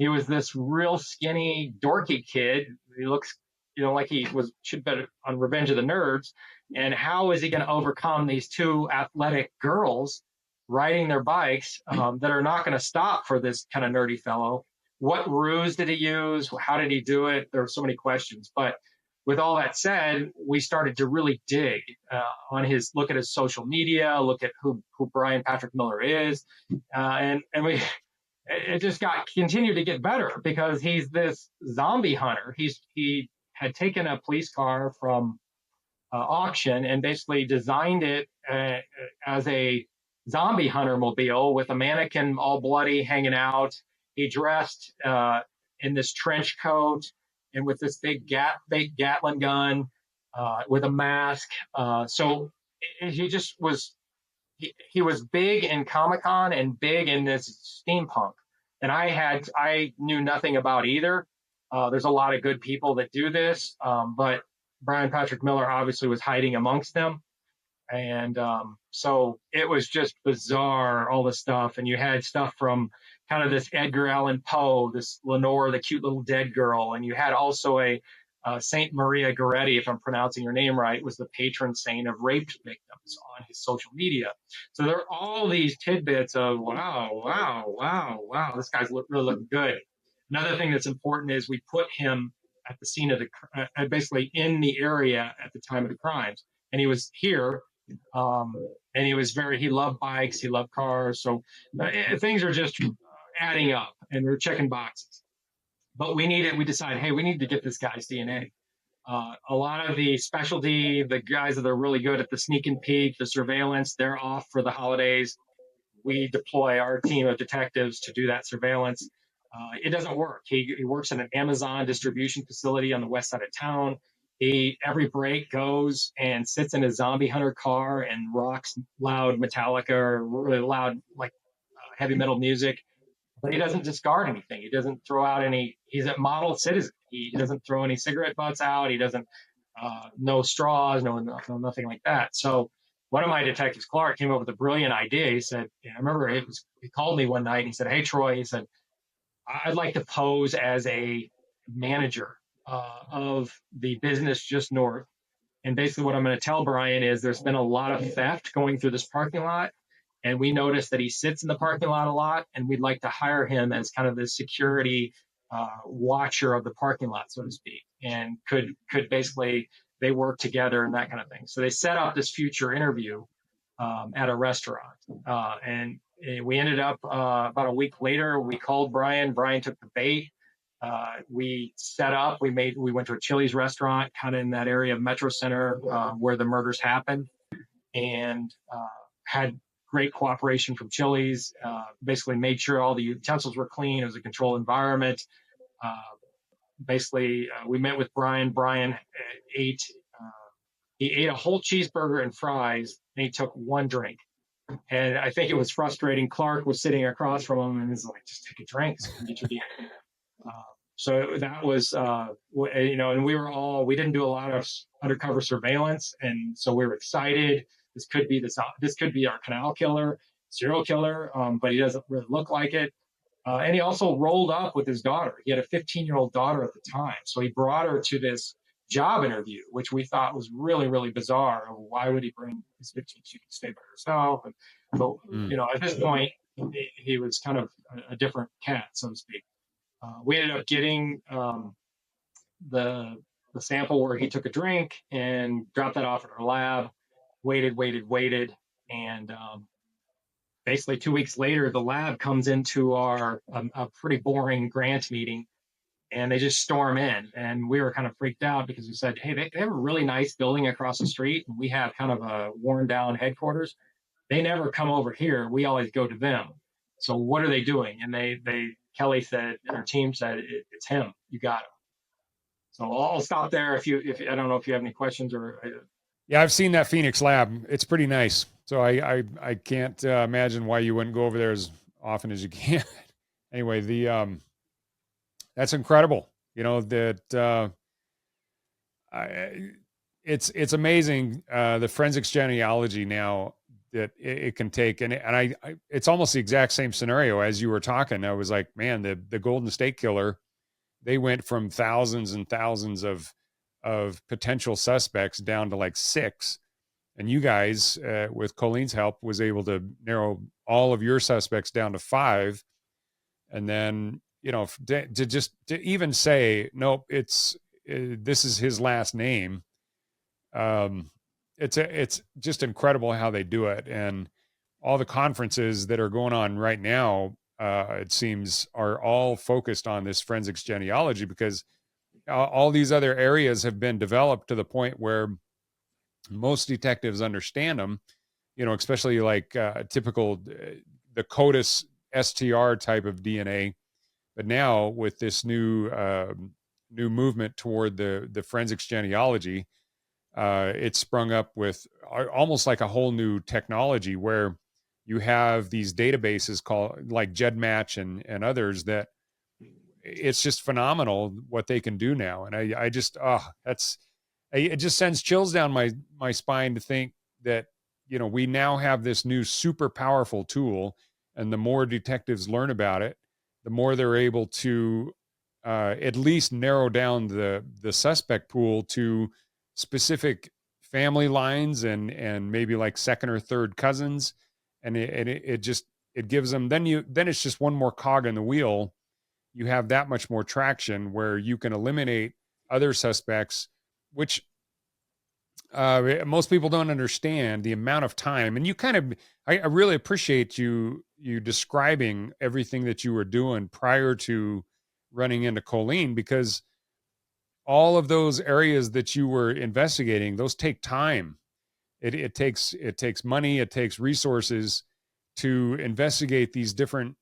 was this real skinny, dorky kid. He looks, like he should be on Revenge of the Nerds. And how is he going to overcome these 2 athletic girls riding their bikes that are not going to stop for this kind of nerdy fellow? What ruse did he use? How did he do it? There were so many questions. But with all that said, we started to really dig look at his social media, look at who Bryan Patrick Miller is, and it just continued to get better because he's this zombie hunter. He had taken a police car from auction and basically designed it as a zombie hunter mobile with a mannequin all bloody hanging out. He dressed in this trench coat and with this big Gatling gun, with a mask. So he just was, he was big in Comic-Con and big in this steampunk. And I knew nothing about either. There's a lot of good people that do this, but Bryan Patrick Miller obviously was hiding amongst them. And so it was just bizarre, all this stuff. And you had stuff from kind of this Edgar Allan Poe, this Lenore, the cute little dead girl. And you had also a Saint Maria Goretti, if I'm pronouncing your name right, was the patron saint of rape victims on his social media. So there are all these tidbits of, wow, this guy's really looking good. Another thing that's important is we put him at the scene of basically in the area at the time of the crimes. And he was here. And he loved bikes, he loved cars. So things are just adding up and we're checking boxes. But we decided, hey, we need to get this guy's DNA. A lot of the specialty, the guys that are really good at the sneak and peek, the surveillance, they're off for the holidays. We deploy our team of detectives to do that surveillance. It doesn't work. He works in an Amazon distribution facility on the west side of town. He every break goes and sits in a zombie hunter car and rocks loud Metallica or really loud like heavy metal music. But he doesn't discard anything. He doesn't throw out any. He's a model citizen. He doesn't throw any cigarette butts out. He doesn't no straws, no nothing like that. So one of my detectives, Clark, came up with a brilliant idea. He said, I remember he called me one night and he said, "Hey Troy," he said, "I'd like to pose as a manager of the business just north. And basically what I'm going to tell Bryan is there's been a lot of theft going through this parking lot. And we noticed that he sits in the parking lot a lot, and we'd like to hire him as kind of the security watcher of the parking lot, so to speak, and could basically they work together and that kind of thing." So they set up this future interview at a restaurant, and we ended up about a week later. We called Bryan. Bryan took the bait. We set up. We went to a Chili's restaurant, kind of in that area of Metro Center where the murders happened, and had great cooperation from Chili's. Basically made sure all the utensils were clean. It was a controlled environment. We met with Bryan. Bryan ate. He ate a whole cheeseburger and fries, and he took one drink. And I think it was frustrating. Clark was sitting across from him, and he's like, "Just take a drink so you can get your beer." So that was, and we didn't do a lot of undercover surveillance, and so we were excited. This could be our canal killer, serial killer, but he doesn't really look like it. And he also rolled up with his daughter. He had a 15-year-old daughter at the time, so he brought her to this job interview, which we thought was really, really bizarre. Why would he bring his 15? She could stay by herself. And so, at this point, he was kind of a different cat, so to speak. We ended up getting the sample where he took a drink and dropped that off at our lab. Waited, and basically 2 weeks later, the lab comes into our a pretty boring grant meeting, and they just storm in, and we were kind of freaked out because we said, "Hey, they have a really nice building across the street, and we have kind of a worn down headquarters. They never come over here. We always go to them. So what are they doing?" And Kelly said, our team said, "It's him. You got him." So I'll stop there. If I don't know if you have any questions or. Yeah, I've seen that Phoenix lab. It's pretty nice. So I can't imagine why you wouldn't go over there as often as you can. Anyway, that's incredible. It's amazing the forensics genealogy now that it can take, and it's almost the exact same scenario as you were talking. I was like, man, the Golden State Killer, they went from thousands and thousands of potential suspects down to like 6, and you guys with Colleen's help was able to narrow all of your suspects down to 5, and then to even say nope, this is his last name. It's just incredible how they do it, and all the conferences that are going on right now, it seems, are all focused on this forensics genealogy because all these other areas have been developed to the point where most detectives understand them, especially like typical the CODIS STR type of DNA. But now with this new movement toward the forensics genealogy, it's sprung up with almost like a whole new technology where you have these databases called like GEDmatch and others that it's just phenomenal what they can do now. And I just, it just sends chills down my spine to think that, we now have this new super powerful tool, and the more detectives learn about it, the more they're able to at least narrow down the suspect pool to specific family lines and maybe like second or third cousins. And it gives them, then it's just one more cog in the wheel. You have that much more traction where you can eliminate other suspects, which most people don't understand the amount of time. And you I really appreciate you describing everything that you were doing prior to running into Colleen, because all of those areas that you were investigating, those take time. It takes money, it takes resources to investigate these different,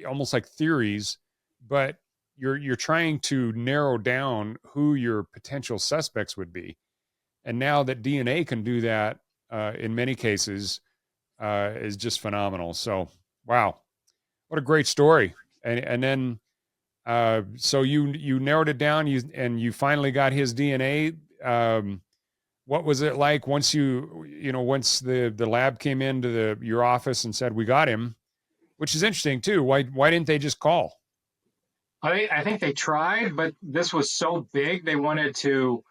almost like theories. But you're trying to narrow down who your potential suspects would be. And now that DNA can do that in many cases is just phenomenal. So, wow, what a great story. And then, so you narrowed it down, you finally got his DNA. What was it like once once the lab came into your office and said, we got him, which is interesting too. Why didn't they just call? I think they tried, but this was so big they wanted to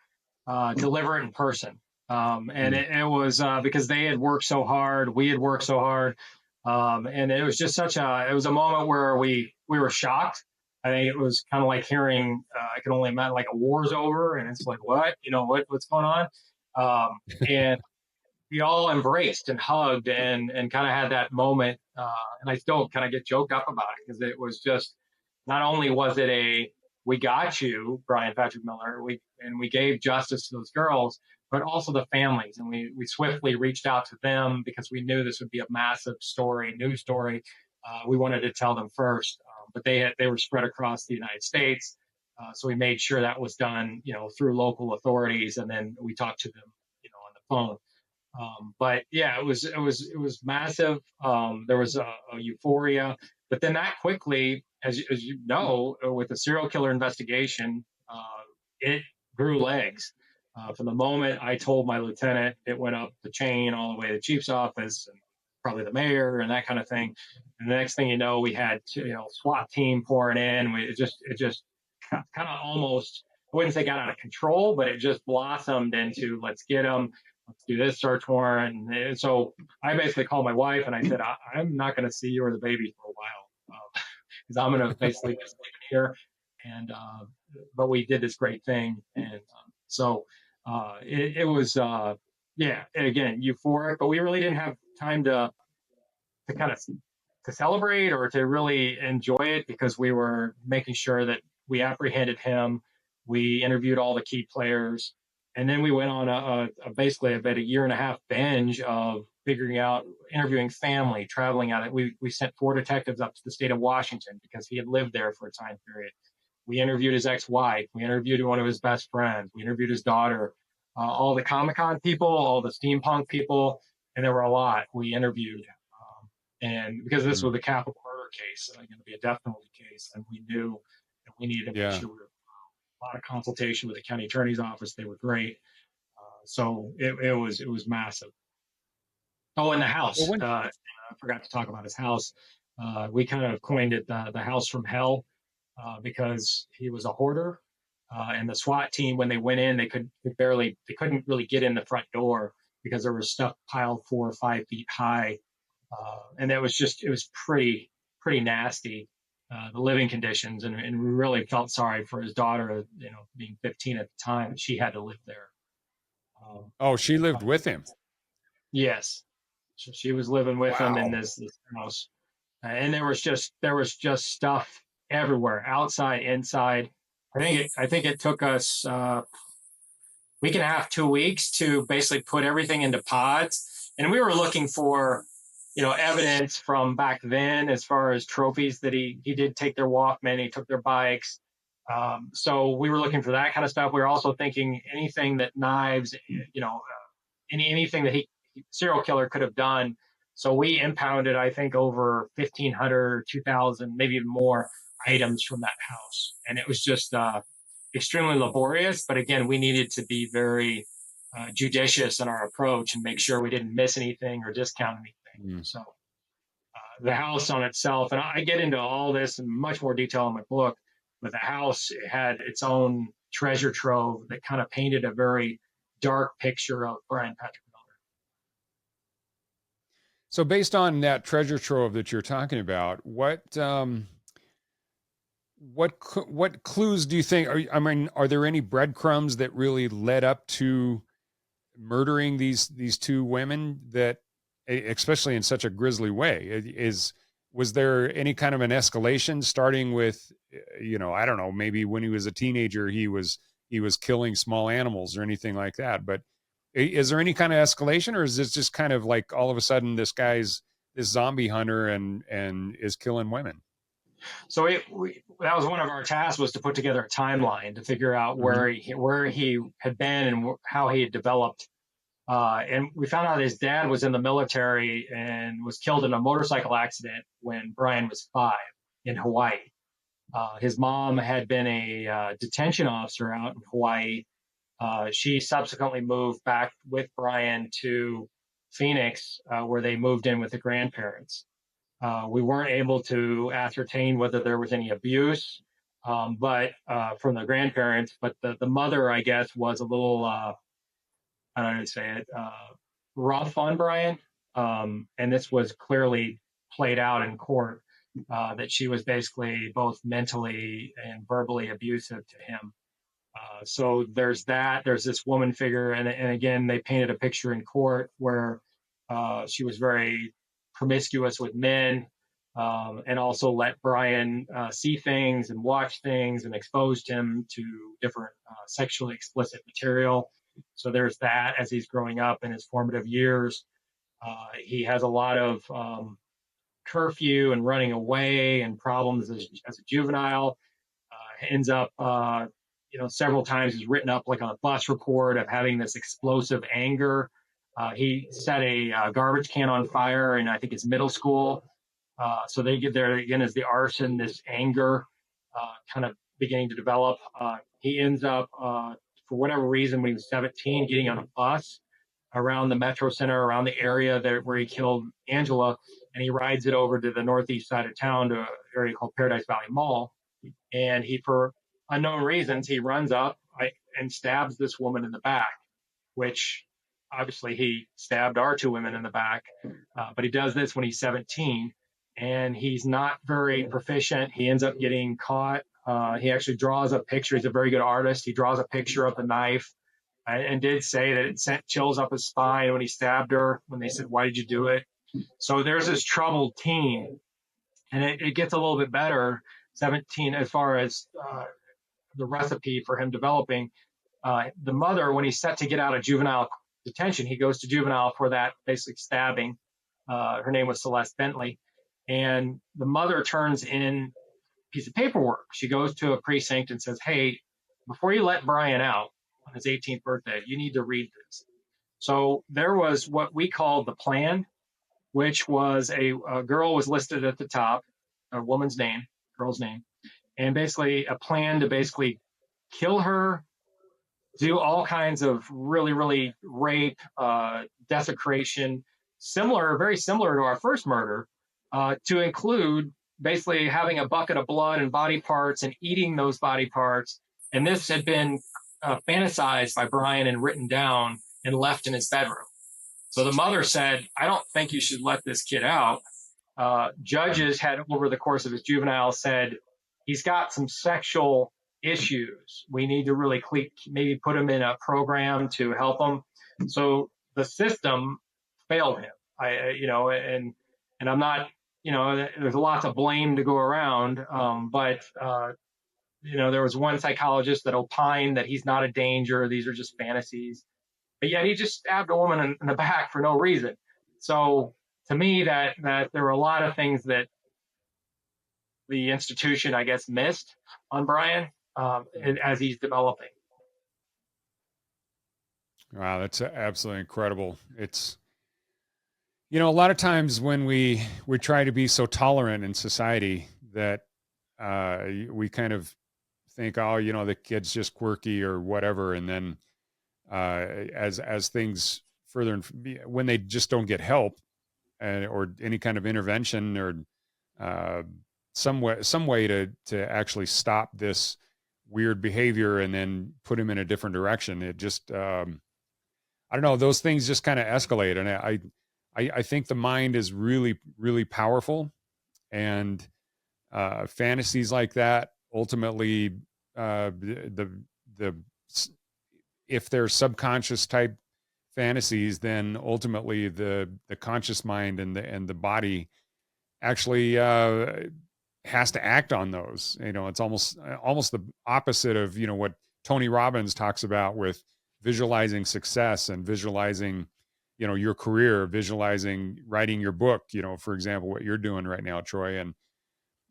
deliver it in person. And it was because they had worked so hard, we had worked so hard, and it was just it was a moment where we were shocked. I think it was kind of like hearing, I can only imagine, like a war's over, and it's like, what, what's going on? And we all embraced and hugged and kind of had that moment. And I still kind of get joked up about it because it was just, not only was it we got you, Bryan Patrick Miller, we gave justice to those girls, but also the families. And we swiftly reached out to them because we knew this would be a massive news story. We wanted to tell them first, but they were spread across the United States. So we made sure that was done, through local authorities. And then we talked to them, on the phone. But yeah, it was massive. There was a euphoria, but then that quickly, as you know, with the serial killer investigation, it grew legs. From the moment I told my lieutenant, it went up the chain all the way to the chief's office and probably the mayor and that kind of thing. And the next thing you know, we had SWAT team pouring in. It just kind of almost, I wouldn't say got out of control, but it just blossomed into let's get them. Let's do this search warrant. And so I basically called my wife and I said, I'm not going to see you or the baby for a while because I'm going to basically just leave it here. And, but we did this great thing. And so it was, again, euphoric, but we really didn't have time to kind of to celebrate or to really enjoy it because we were making sure that we apprehended him. We interviewed all the key players. And then we went on basically about a year and a half binge of figuring out, interviewing family, traveling out. We sent 4 detectives up to the state of Washington because he had lived there for a time period. We interviewed his ex-wife. We interviewed one of his best friends. We interviewed his daughter, all the Comic-Con people, all the steampunk people, and there were a lot we interviewed. And because this was a capital murder case, going to be a death penalty case, and we knew that we needed to make sure we were a lot of consultation with the county attorney's office. They were great. So it was massive. Oh, and the house. I forgot to talk about his house. We kind of coined it the house from hell because he was a hoarder. And the SWAT team, when they went in, they couldn't really get in the front door because there was stuff piled 4 or 5 feet high. And it was pretty nasty. The living conditions, and we really felt sorry for his daughter, being 15 at the time, she had to live there. She lived with him. Yes, so she was living with him in this house, and there was just stuff everywhere, outside, inside. I think it took us week and a half, 2 weeks to basically put everything into pods, and we were looking for evidence from back then as far as trophies that he did take their Walkman, he took their bikes. So we were looking for that kind of stuff. We were also thinking anything that knives, anything that serial killer could have done. So we impounded, I think, over 1,500, 2,000, maybe even more items from that house. And it was just extremely laborious. But again, we needed to be very judicious in our approach and make sure we didn't miss anything or discount anything. So the house on itself, and I get into all this in much more detail in my book, but the house had its own treasure trove that kind of painted a very dark picture of Bryan Patrick Miller. So based on that treasure trove that you're talking about, what clues do you think are there any breadcrumbs that really led up to murdering these 2 women, that especially in such a grisly way? Was there any kind of an escalation starting with, I don't know, maybe when he was a teenager, he was killing small animals or anything like that, but is there any kind of escalation, or is this just kind of like all of a sudden this guy's this zombie hunter and is killing women? So that was one of our tasks, was to put together a timeline to figure out where he had been and how he had developed. And we found out his dad was in the military and was killed in a motorcycle accident when Bryan was 5 in Hawaii. His mom had been a detention officer out in Hawaii. She subsequently moved back with Bryan to Phoenix, where they moved in with the grandparents. We weren't able to ascertain whether there was any abuse, but from the grandparents. But the mother, I guess, was a little, I don't know how to say it, rough on Bryan. And this was clearly played out in court, that she was basically both mentally and verbally abusive to him. So there's that. There's this woman figure, and again, they painted a picture in court where she was very promiscuous with men, and also let Bryan see things and watch things and exposed him to different sexually explicit material. So there's that as he's growing up in his formative years. He has a lot of curfew and running away and problems as a juvenile. Ends up, several times he's written up like on a bus report of having this explosive anger. He set a garbage can on fire in, I think it's middle school. So they get there again as the arson, this anger kind of beginning to develop. He ends up, for whatever reason, when he was 17, getting on a bus around the metro center, around the area there where he killed Angela, and he rides it over to the northeast side of town to an area called Paradise Valley Mall. And he, for unknown reasons, he runs up and stabs this woman in the back, which obviously he stabbed our 2 women in the back. But he does this when he's 17, and he's not very proficient. He ends up getting caught. He actually draws a picture. He's a very good artist. He draws a picture of the knife, and did say that it sent chills up his spine when he stabbed her, when they said, "Why did you do it?" So there's this troubled teen, and it gets a little bit better. 17, as far as the recipe for him developing. The mother, when he's set to get out of juvenile detention, he goes to juvenile for that basic stabbing. Her name was Celeste Bentley. And the mother turns in a piece of paperwork. She goes to a precinct and says, "Hey, before you let Bryan out on his 18th birthday, you need to read this." So there was what we called the plan, which was a girl was listed at the top, a woman's name, girl's name, and basically a plan to basically kill her, do all kinds of really, really rape, desecration, very similar to our first murder, to include basically having a bucket of blood and body parts and eating those body parts. And this had been fantasized by Bryan and written down and left in his bedroom. So the mother said, "I don't think you should let this kid out." Judges had, over the course of his juvenile, said, "He's got some sexual issues. We need to really maybe put him in a program to help him." So the system failed him. And I'm not, there's lots of blame to go around. But there was one psychologist that opined that he's not a danger. These are just fantasies. But yet he just stabbed a woman in the back for no reason. So to me, that there were a lot of things that the institution, I guess, missed on Bryan as he's developing. Wow, that's absolutely incredible. It's, a lot of times when we try to be so tolerant in society that we kind of think, oh, the kid's just quirky or whatever, and then as things further, when they just don't get help or any kind of intervention or some way to actually stop this weird behavior and then put him in a different direction, it just I don't know, those things just kind of escalate. And I think the mind is really, really powerful, and fantasies like that ultimately, the if they're subconscious type fantasies, then ultimately the conscious mind and the body actually has to act on those. It's almost the opposite of what Tony Robbins talks about with visualizing success and visualizing your career, visualizing writing your book, for example, what you're doing right now, Troy. And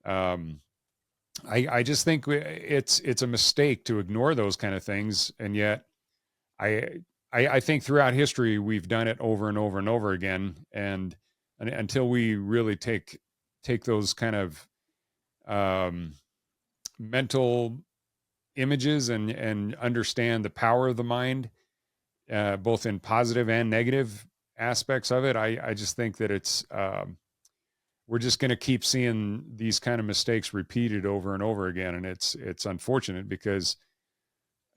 I just think it's a mistake to ignore those kind of things, and yet I think throughout history we've done it over and over and over again, and until we really take those kind of mental images and understand the power of the mind, both in positive and negative aspects of it, I just think that it's we're just going to keep seeing these kind of mistakes repeated over and over again, and it's unfortunate because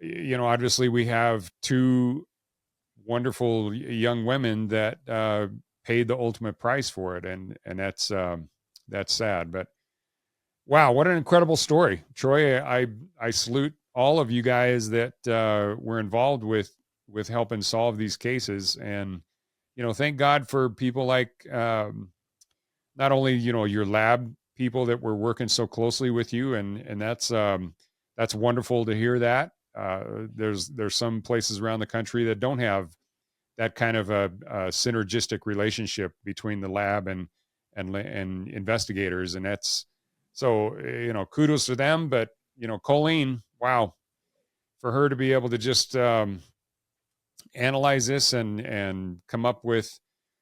obviously we have two wonderful young women that paid the ultimate price for it, and that's sad. But wow, what an incredible story, Troy. I salute all of you guys that were involved with helping solve these cases, and thank God for people like not only your lab people that were working so closely with you, and that's wonderful to hear that. There's some places around the country that don't have that kind of a synergistic relationship between the lab and investigators, and that's so kudos to them. But Colleen, wow, for her to be able to just analyze this and come up with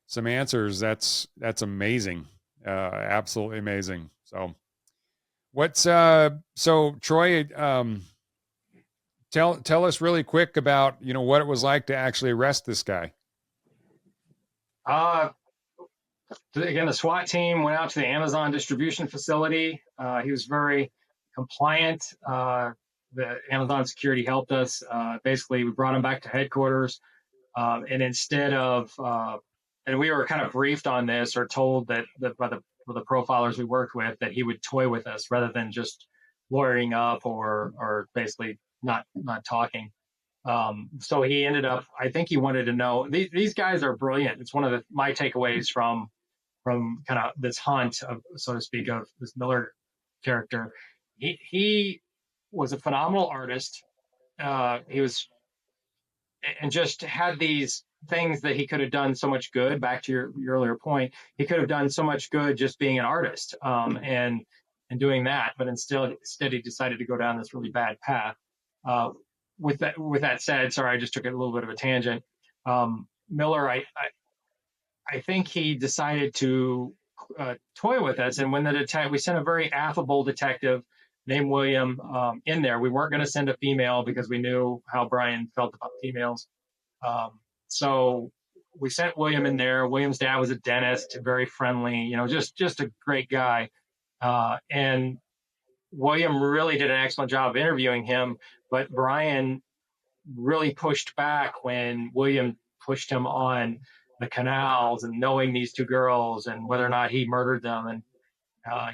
some answers, that's amazing, absolutely amazing. So what's so Troy, tell us really quick about what it was like to actually arrest this guy. Again, the SWAT team went out to the Amazon distribution facility. He was very compliant. The Amazon security helped us. Basically, we brought him back to headquarters. And instead of, and we were kind of briefed on this or told that by the profilers we worked with that he would toy with us rather than just lawyering up or basically not talking. So he ended up, I think he wanted to know, these guys are brilliant. It's one of my takeaways from kind of this hunt of, so to speak, of this Miller character. He was a phenomenal artist. He was, and just had these things that he could have done so much good. Back to your earlier point, he could have done so much good just being an artist, and doing that. But instead he decided to go down this really bad path. With that said, sorry, I just took a little bit of a tangent. Miller, I think he decided to toy with us, and when we sent a very affable detective named William in there. We weren't going to send a female because we knew how Bryan felt about females. So we sent William in there. William's dad was a dentist, very friendly, just a great guy. And William really did an excellent job of interviewing him, but Bryan really pushed back when William pushed him on the canals and knowing these two girls and whether or not he murdered them. And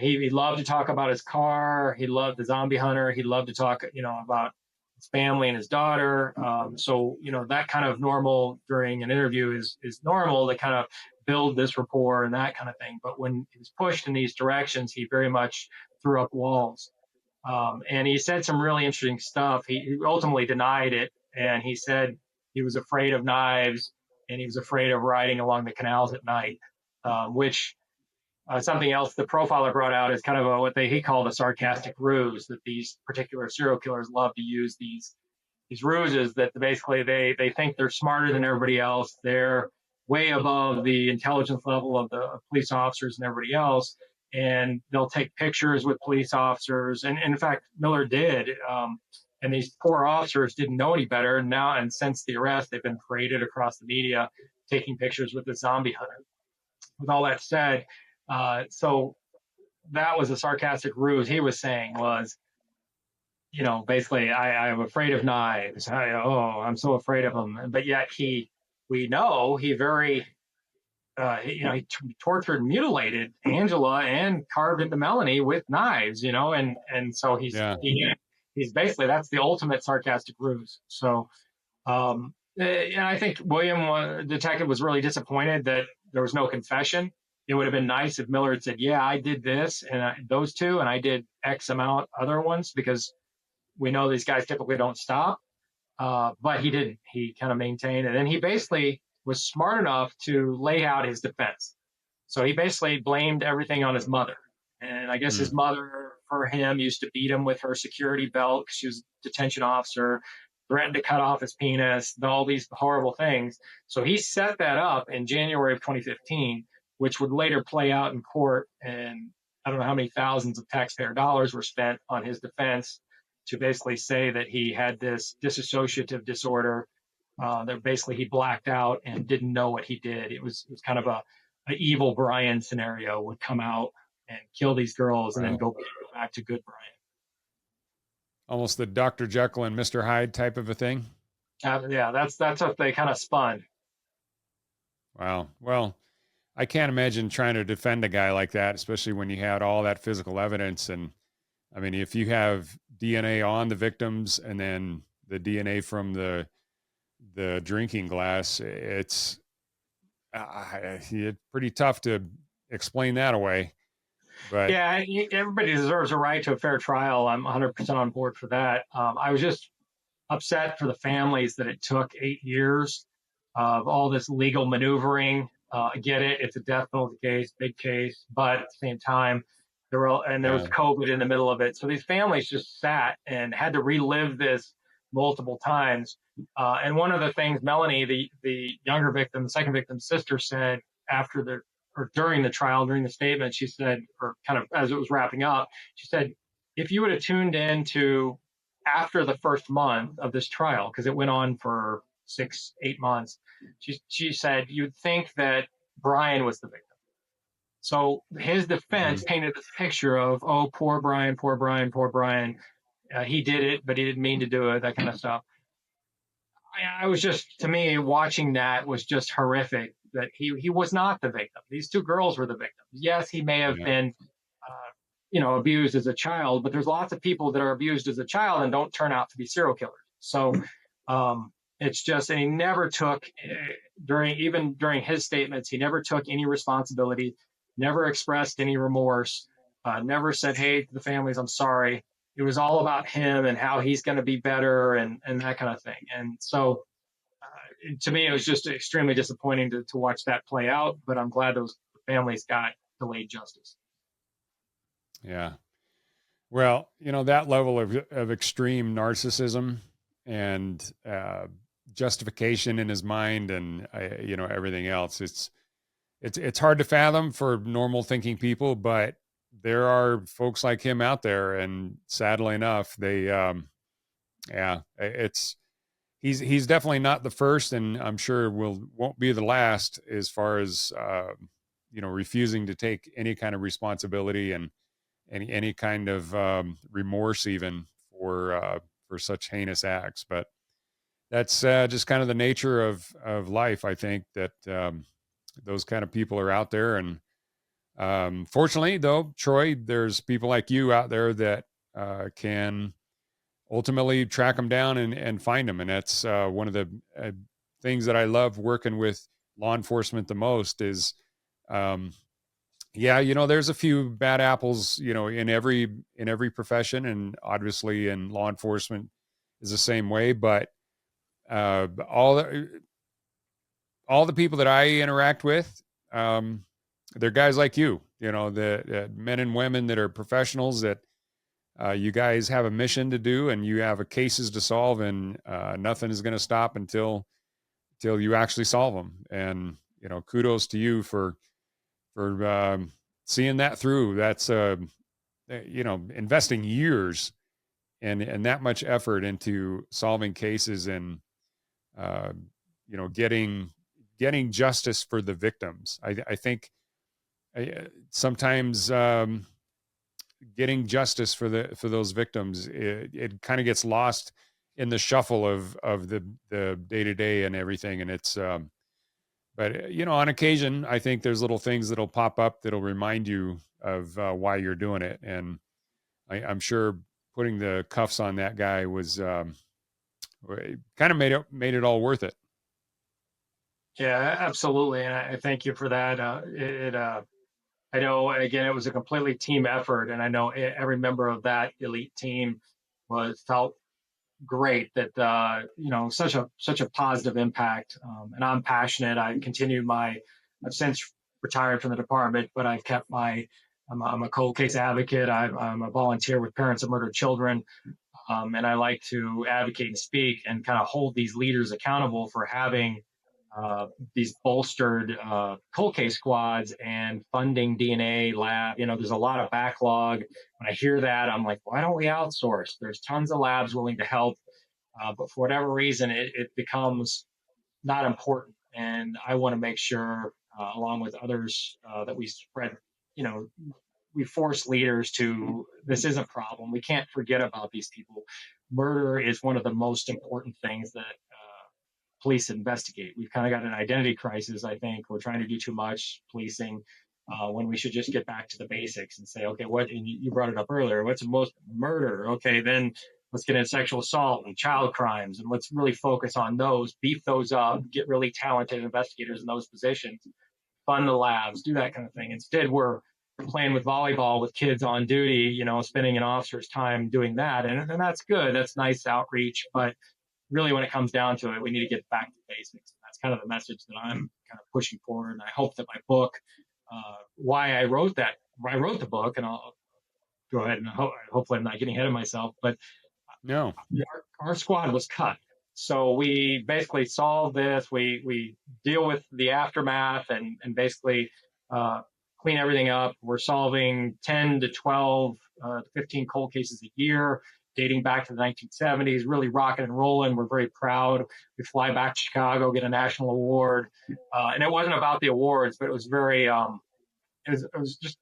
he loved to talk about his car. He loved the zombie hunter. He loved to talk, about his family and his daughter. So, that kind of normal during an interview is normal to kind of build this rapport and that kind of thing. But when he was pushed in these directions, he very much threw up walls. And he said some really interesting stuff. He ultimately denied it. And he said he was afraid of knives and he was afraid of riding along the canals at night, which something else the profiler brought out is kind of what he called a sarcastic ruse, that these particular serial killers love to use these ruses that basically they think they're smarter than everybody else. They're way above the intelligence level of the police officers and everybody else. And they'll take pictures with police officers. And in fact, Miller did. And these poor officers didn't know any better. Now, and since the arrest, they've been paraded across the media, taking pictures with the zombie hunter. With all that said, so that was a sarcastic ruse. He was saying was, basically, I'm afraid of knives. I'm so afraid of them. But yet we know he very, he tortured and mutilated Angela and carved into Melanie with knives, and so he's basically, that's the ultimate sarcastic ruse. So, and I think William, detective, was really disappointed that there was no confession. It would have been nice if Miller had said, yeah, I did this and those two, and I did X amount other ones, because we know these guys typically don't stop. But he didn't. He kind of maintained it. And he basically was smart enough to lay out his defense. So he basically blamed everything on his mother. And I guess his Mm. mother, for him, used to beat him with her security belt because she was a detention officer, threatened to cut off his penis, all these horrible things. So he set that up in January of 2015, which would later play out in court. And I don't know how many thousands of taxpayer dollars were spent on his defense to basically say that he had this dissociative disorder, that basically he blacked out and didn't know what he did. It was kind of a evil Bryan scenario, would come out and kill these girls and then Wow. go back to good Bryan. Almost the Dr. Jekyll and Mr. Hyde type of a thing. Yeah, that's what they kind of spun. Wow. Well, I can't imagine trying to defend a guy like that, especially when you had all that physical evidence. And I mean, if you have DNA on the victims and then the DNA from the drinking glass, it's pretty tough to explain that away. But Yeah, everybody deserves a right to a fair trial. I'm 100% on board for that. I was just upset for the families that it took 8 years of all this legal maneuvering. I get it; it's a death penalty case, big case, but at the same time, there was yeah, COVID in the middle of it. So these families just sat and had to relive this multiple times. And one of the things Melanie, the younger victim, the second victim's sister, said after the or during the trial, during the statement, she said, or kind of as it was wrapping up, she said, if you would have tuned in to after the first month of this trial, because it went on for 6, 8 months, she said you'd think that Bryan was the victim. So his defense mhm, painted this picture of, oh, poor Bryan, poor Bryan, poor Bryan. He did it, but he didn't mean to do it, that kind of stuff. I was just, to me, watching that was just horrific that he was not the victim. These two girls were the victims. Yes, he may have yeah, been, abused as a child, but there's lots of people that are abused as a child and don't turn out to be serial killers. So it's just, and he never took, during his statements, he never took any responsibility, never expressed any remorse, never said, hey, to the families, I'm sorry. It was all about him and how he's going to be better and that kind of thing. And so to me, it was just extremely disappointing to watch that play out, but I'm glad those families got delayed justice. yeah. Well, that level of extreme narcissism and justification in his mind, and everything else. It's hard to fathom for normal thinking people, but there are folks like him out there, and sadly enough, they yeah, he's definitely not the first, and I'm sure won't be the last as far as refusing to take any kind of responsibility and any kind of remorse even for such heinous acts. But that's just kind of the nature of life. I think that those kind of people are out there, and fortunately, though, Troy, there's people like you out there that can ultimately track them down and find them. And that's one of the things that I love working with law enforcement the most is, yeah, there's a few bad apples, in every profession, and obviously in law enforcement is the same way. But all the people that I interact with, they're guys like you, the men and women that are professionals that you guys have a mission to do, and you have cases to solve, and nothing is going to stop until you actually solve them. And kudos to you for seeing that through. That's investing years and that much effort into solving cases and uh, getting justice for the victims. I think sometimes getting justice for those victims, it kind of gets lost in the shuffle of the day to day and everything. And it's but on occasion, I think there's little things that'll pop up that'll remind you of why you're doing it. And I'm sure putting the cuffs on that guy was kind of made it all worth it. Yeah, absolutely. And I thank you for that. I know, again, it was a completely team effort. And I know every member of that elite team felt great that, such a positive impact. And I'm passionate. I've since retired from the department, but I've kept my I'm a cold case advocate. I'm a volunteer with Parents of Murdered Children. And I like to advocate and speak and kind of hold these leaders accountable for having uh, these bolstered cold case squads and funding DNA lab. There's a lot of backlog. When I hear that, I'm like, why don't we outsource? There's tons of labs willing to help, but for whatever reason, it becomes not important. And I want to make sure, along with others, that we spread, you know, we force leaders to, this is a problem. We can't forget about these people. Murder is one of the most important things that police investigate. We've kind of got an identity crisis, I think. We're trying to do too much policing when we should just get back to the basics and say, okay, what, and you brought it up earlier, what's the most murder? Okay, then let's get into sexual assault and child crimes, and let's really focus on those, beef those up, get really talented investigators in those positions, fund the labs, do that kind of thing. Instead, we're playing with volleyball with kids on duty, spending an officer's time doing that. And that's good. That's nice outreach. But really, when it comes down to it, we need to get back to basics. That's kind of the message that I'm kind of pushing forward. And I hope that my book, why I wrote the book, and I'll go ahead and hopefully I'm not getting ahead of myself, but No. our squad was cut. So we basically solve this. We deal with the aftermath and basically clean everything up. We're solving 10 to 12, 15 cold cases a year, dating back to the 1970s, really rocking and rolling. We're very proud. We fly back to Chicago, get a national award. And it wasn't about the awards, but it was very, it was just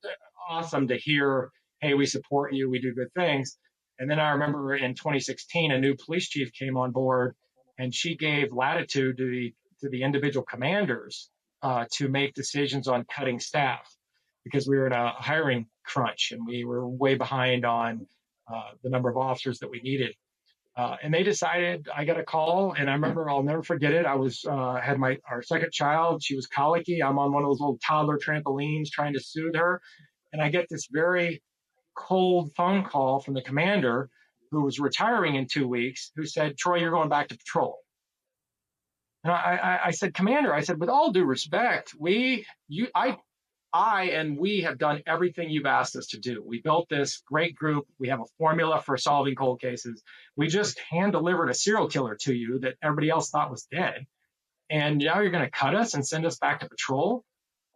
awesome to hear, hey, we support you, we do good things. And then I remember in 2016, a new police chief came on board, and she gave latitude to the individual commanders to make decisions on cutting staff, because we were in a hiring crunch and we were way behind on the number of officers that we needed. And they decided, I got a call, and I remember, I'll never forget it. I was had our second child. She was colicky. I'm on one of those little toddler trampolines trying to soothe her, and I get this very cold phone call from the commander, who was retiring in 2 weeks, who said, "Troy, you're going back to patrol." And I said, "Commander," I said, "with all due respect, I and we have done everything you've asked us to do. We built this great group. We have a formula for solving cold cases. We just hand delivered a serial killer to you that everybody else thought was dead. And now you're going to cut us and send us back to patrol?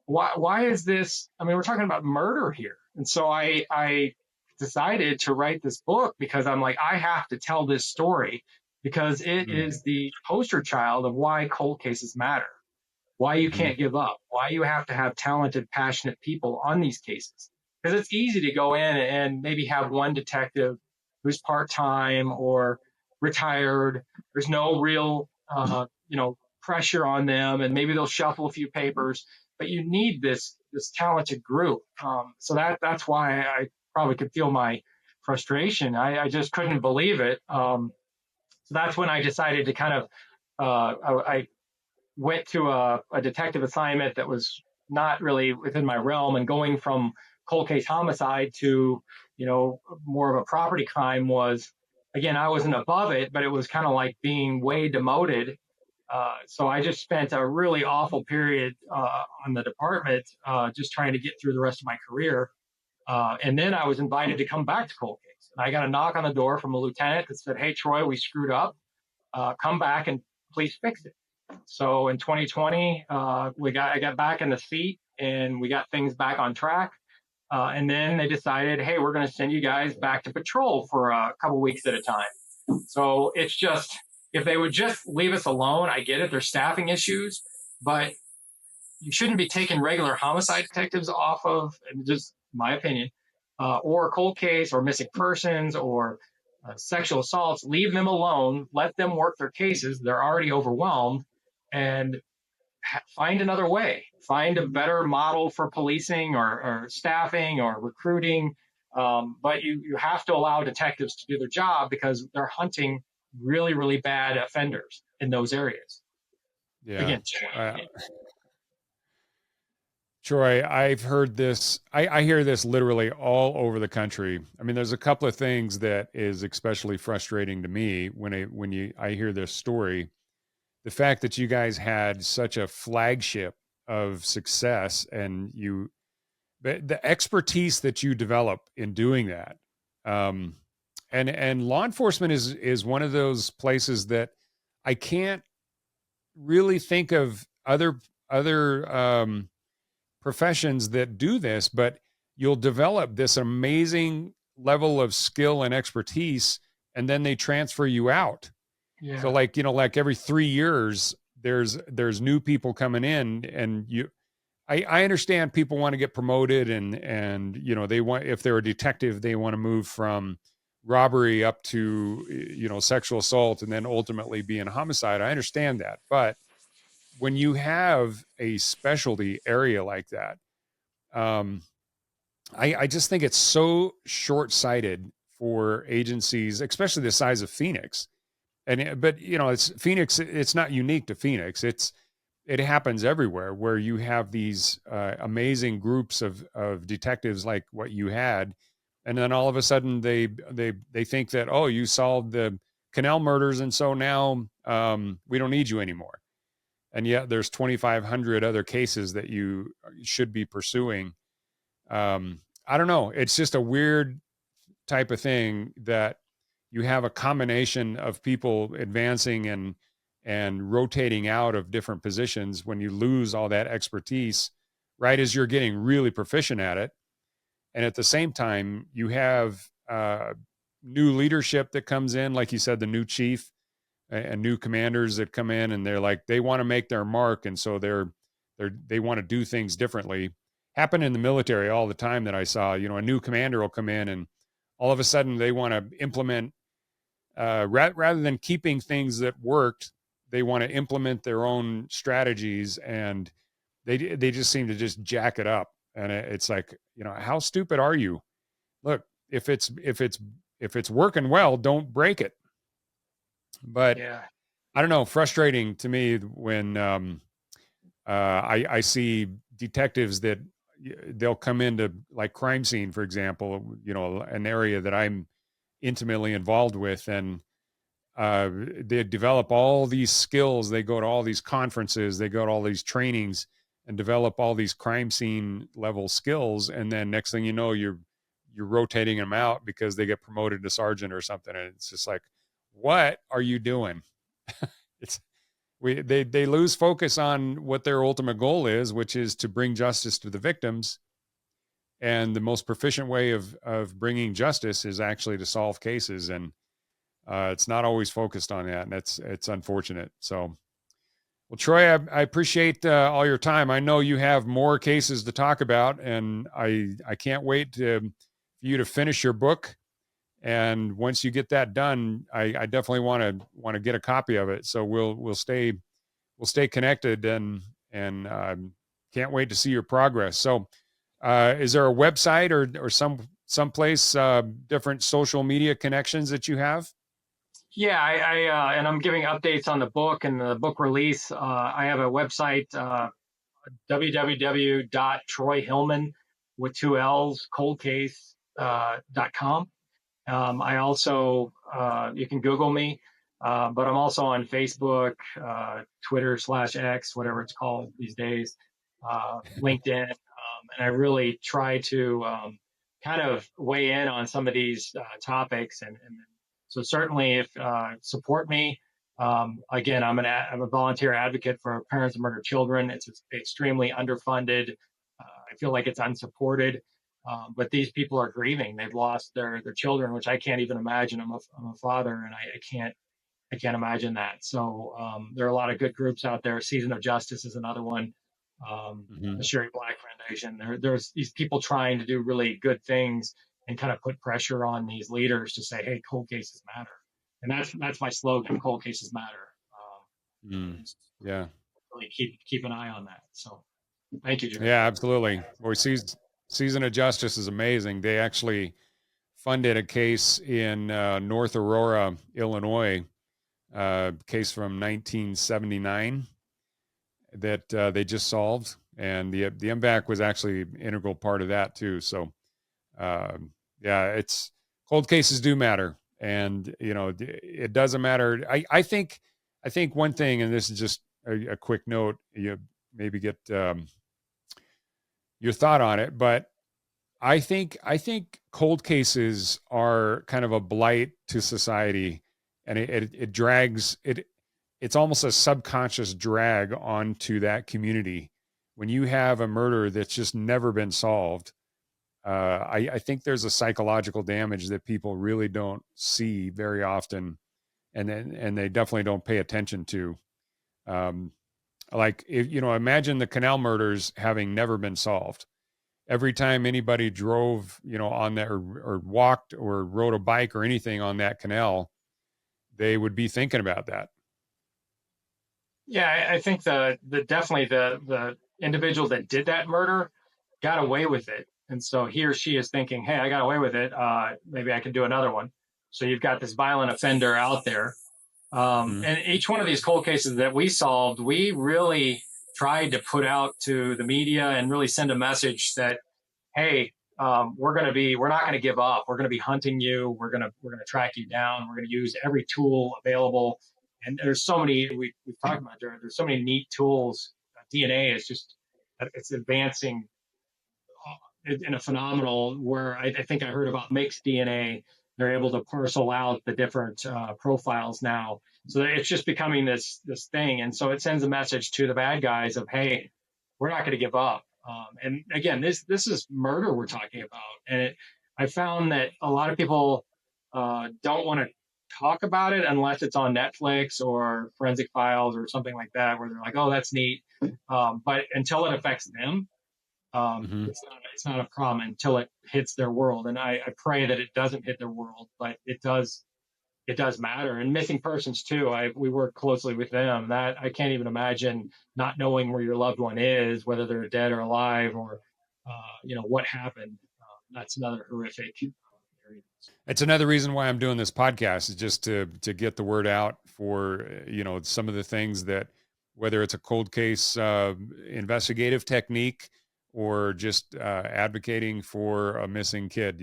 Why is this? I mean, we're talking about murder here." And so I decided to write this book, because I'm like, I have to tell this story, because it is the poster child of why cold cases matter, why you can't give up, why you have to have talented, passionate people on these cases. Because it's easy to go in and maybe have one detective who's part-time or retired. There's no real, pressure on them, and maybe they'll shuffle a few papers. But you need this talented group. So that's why I probably could feel my frustration. I just couldn't believe it. So that's when I decided to kind of, I went to a detective assignment that was not really within my realm, and going from cold case homicide to, more of a property crime was, again, I wasn't above it, but it was kind of like being way demoted. So I just spent a really awful period on the department, just trying to get through the rest of my career. And then I was invited to come back to cold case. And I got a knock on the door from a lieutenant that said, "Hey, Troy, we screwed up. Come back and please fix it." So in 2020, I got back in the seat, and we got things back on track. And then they decided, hey, we're going to send you guys back to patrol for a couple weeks at a time. So it's just, if they would just leave us alone, I get it, there's staffing issues, but you shouldn't be taking regular homicide detectives off of, just my opinion, or cold case or missing persons or sexual assaults. Leave them alone. Let them work their cases. They're already overwhelmed. And find another way. Find a better model for policing or staffing or recruiting. But you have to allow detectives to do their job, because they're hunting really, really bad offenders in those areas. Yeah. Again, Troy, I've heard this. I hear this literally all over the country. I mean, there's a couple of things that is especially frustrating to me when I hear this story. The fact that you guys had such a flagship of success, and you the expertise that you develop in doing that. And law enforcement is one of those places that I can't really think of other professions that do this, but you'll develop this amazing level of skill and expertise, and then they transfer you out. Yeah. So like, like every 3 years, there's new people coming in, and I understand people want to get promoted, and they want, if they're a detective, they want to move from robbery up to sexual assault and then ultimately be in homicide. I understand that, but when you have a specialty area like that, I just think it's so short-sighted for agencies, especially the size of Phoenix. But it's Phoenix. It's not unique to Phoenix. It happens everywhere where you have these amazing groups of detectives like what you had, and then all of a sudden they think that, oh, you solved the Canal Murders, and so now we don't need you anymore. And yet there's 2,500 other cases that you should be pursuing. I don't know. It's just a weird type of thing that you have a combination of people advancing and rotating out of different positions when you lose all that expertise right as you're getting really proficient at it. And at the same time, you have new leadership that comes in, like you said, the new chief and new commanders that come in, and they're like, they want to make their mark. And so they want to do things differently. Happen in the military all the time that I saw. A new commander will come in, and all of a sudden they want to implement, rather than keeping things that worked, they want to implement their own strategies, and they just seem to just jack it up. And it's like, how stupid are you? Look, if it's working well, don't break it. But Yeah. I don't know, frustrating to me when I see detectives that they'll come into like crime scene, for example, an area that I'm intimately involved with, and they develop all these skills. They go to all these conferences, they go to all these trainings and develop all these crime scene level skills. And then next thing you know, you're rotating them out because they get promoted to sergeant or something. And it's just like, what are you doing? They lose focus on what their ultimate goal is, which is to bring justice to the victims. And the most proficient way of bringing justice is actually to solve cases. And it's not always focused on that. And it's unfortunate. So, well, Troy, I appreciate all your time. I know you have more cases to talk about, and I can't wait for you to finish your book. And once you get that done, I definitely want to get a copy of it. So we'll stay connected, and can't wait to see your progress. So, is there a website or some place, different social media connections that you have? Yeah, I and I'm giving updates on the book and the book release. I have a website, www.troyhillman with 2 L's coldcase.com. I also, you can Google me, but I'm also on Facebook, Twitter/X, whatever it's called these days, LinkedIn, and I really try to kind of weigh in on some of these topics, and so certainly if support me. Again, I'm a volunteer advocate for parents of murdered children. It's extremely underfunded. I feel like it's unsupported. But these people are grieving. They've lost their children, which I can't even imagine. I'm a father, and I can't imagine that. So there are a lot of good groups out there. Season of Justice is another one. The Sherry Black Foundation. There's these people trying to do really good things and kind of put pressure on these leaders to say, "Hey, cold cases matter," and that's my slogan: "Cold cases matter." Yeah. Really keep an eye on that. So, thank you, Jerry. Yeah, absolutely. Boy, Season of Justice is amazing. They actually funded a case in North Aurora, Illinois, case from 1979 that they just solved, and the MVAC was actually an integral part of that too. So, yeah, it's cold cases do matter, and it doesn't matter. I think one thing, and this is just a quick note, you maybe get your thought on it, but I think cold cases are kind of a blight to society, and it drags it. It's almost a subconscious drag onto that community. When you have a murder that's just never been solved, I think there's a psychological damage that people really don't see very often, and they definitely don't pay attention to. Um, like if imagine the Canal Murders having never been solved. Every time anybody drove, on that or walked or rode a bike or anything on that canal, they would be thinking about that. Yeah, I think definitely the individual that did that murder got away with it, and so he or she is thinking, "Hey, I got away with it. Maybe I can do another one." So you've got this violent offender out there, Mhm. and each one of these cold cases that we solved, we really tried to put out to the media and really send a message that, "Hey, we're not going to give up. We're going to be hunting you. We're going to track you down. We're going to use every tool available." And there's so many we've talked about, Jared. There's so many neat tools. DNA is just it's advancing in a phenomenal where I think I heard about mixed DNA. They're able to parcel out the different profiles now, so it's just becoming this thing. And so it sends a message to the bad guys of, hey, we're not going to give up. And again, this is murder we're talking about, and I found that a lot of people don't want to talk about it unless it's on Netflix or Forensic Files or something like that, where they're like, "Oh, that's neat," but until it affects them, Mhm. it's not a problem until it hits their world. And I pray that it doesn't hit their world, but it does. It does matter. And missing persons too. We work closely with them. That I can't even imagine not knowing where your loved one is, whether they're dead or alive, or what happened. That's another horrific area. It's another reason why I'm doing this podcast, is just to get the word out for some of the things that, whether it's a cold case investigative technique or just advocating for a missing kid,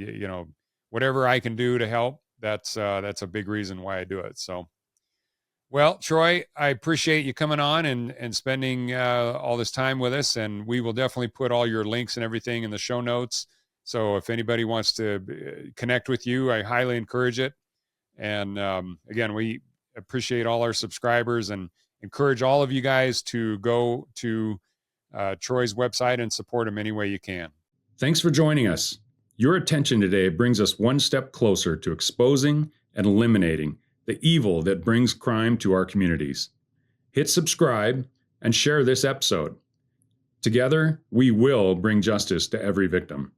whatever I can do to help. That's a big reason why I do it. So, well, Troy, I appreciate you coming on and spending all this time with us. And we will definitely put all your links and everything in the show notes. So if anybody wants to connect with you, I highly encourage it. And again, we appreciate all our subscribers and encourage all of you guys to go to Troy's website and support him any way you can. Thanks for joining us. Your attention today brings us one step closer to exposing and eliminating the evil that brings crime to our communities. Hit subscribe and share this episode. Together, we will bring justice to every victim.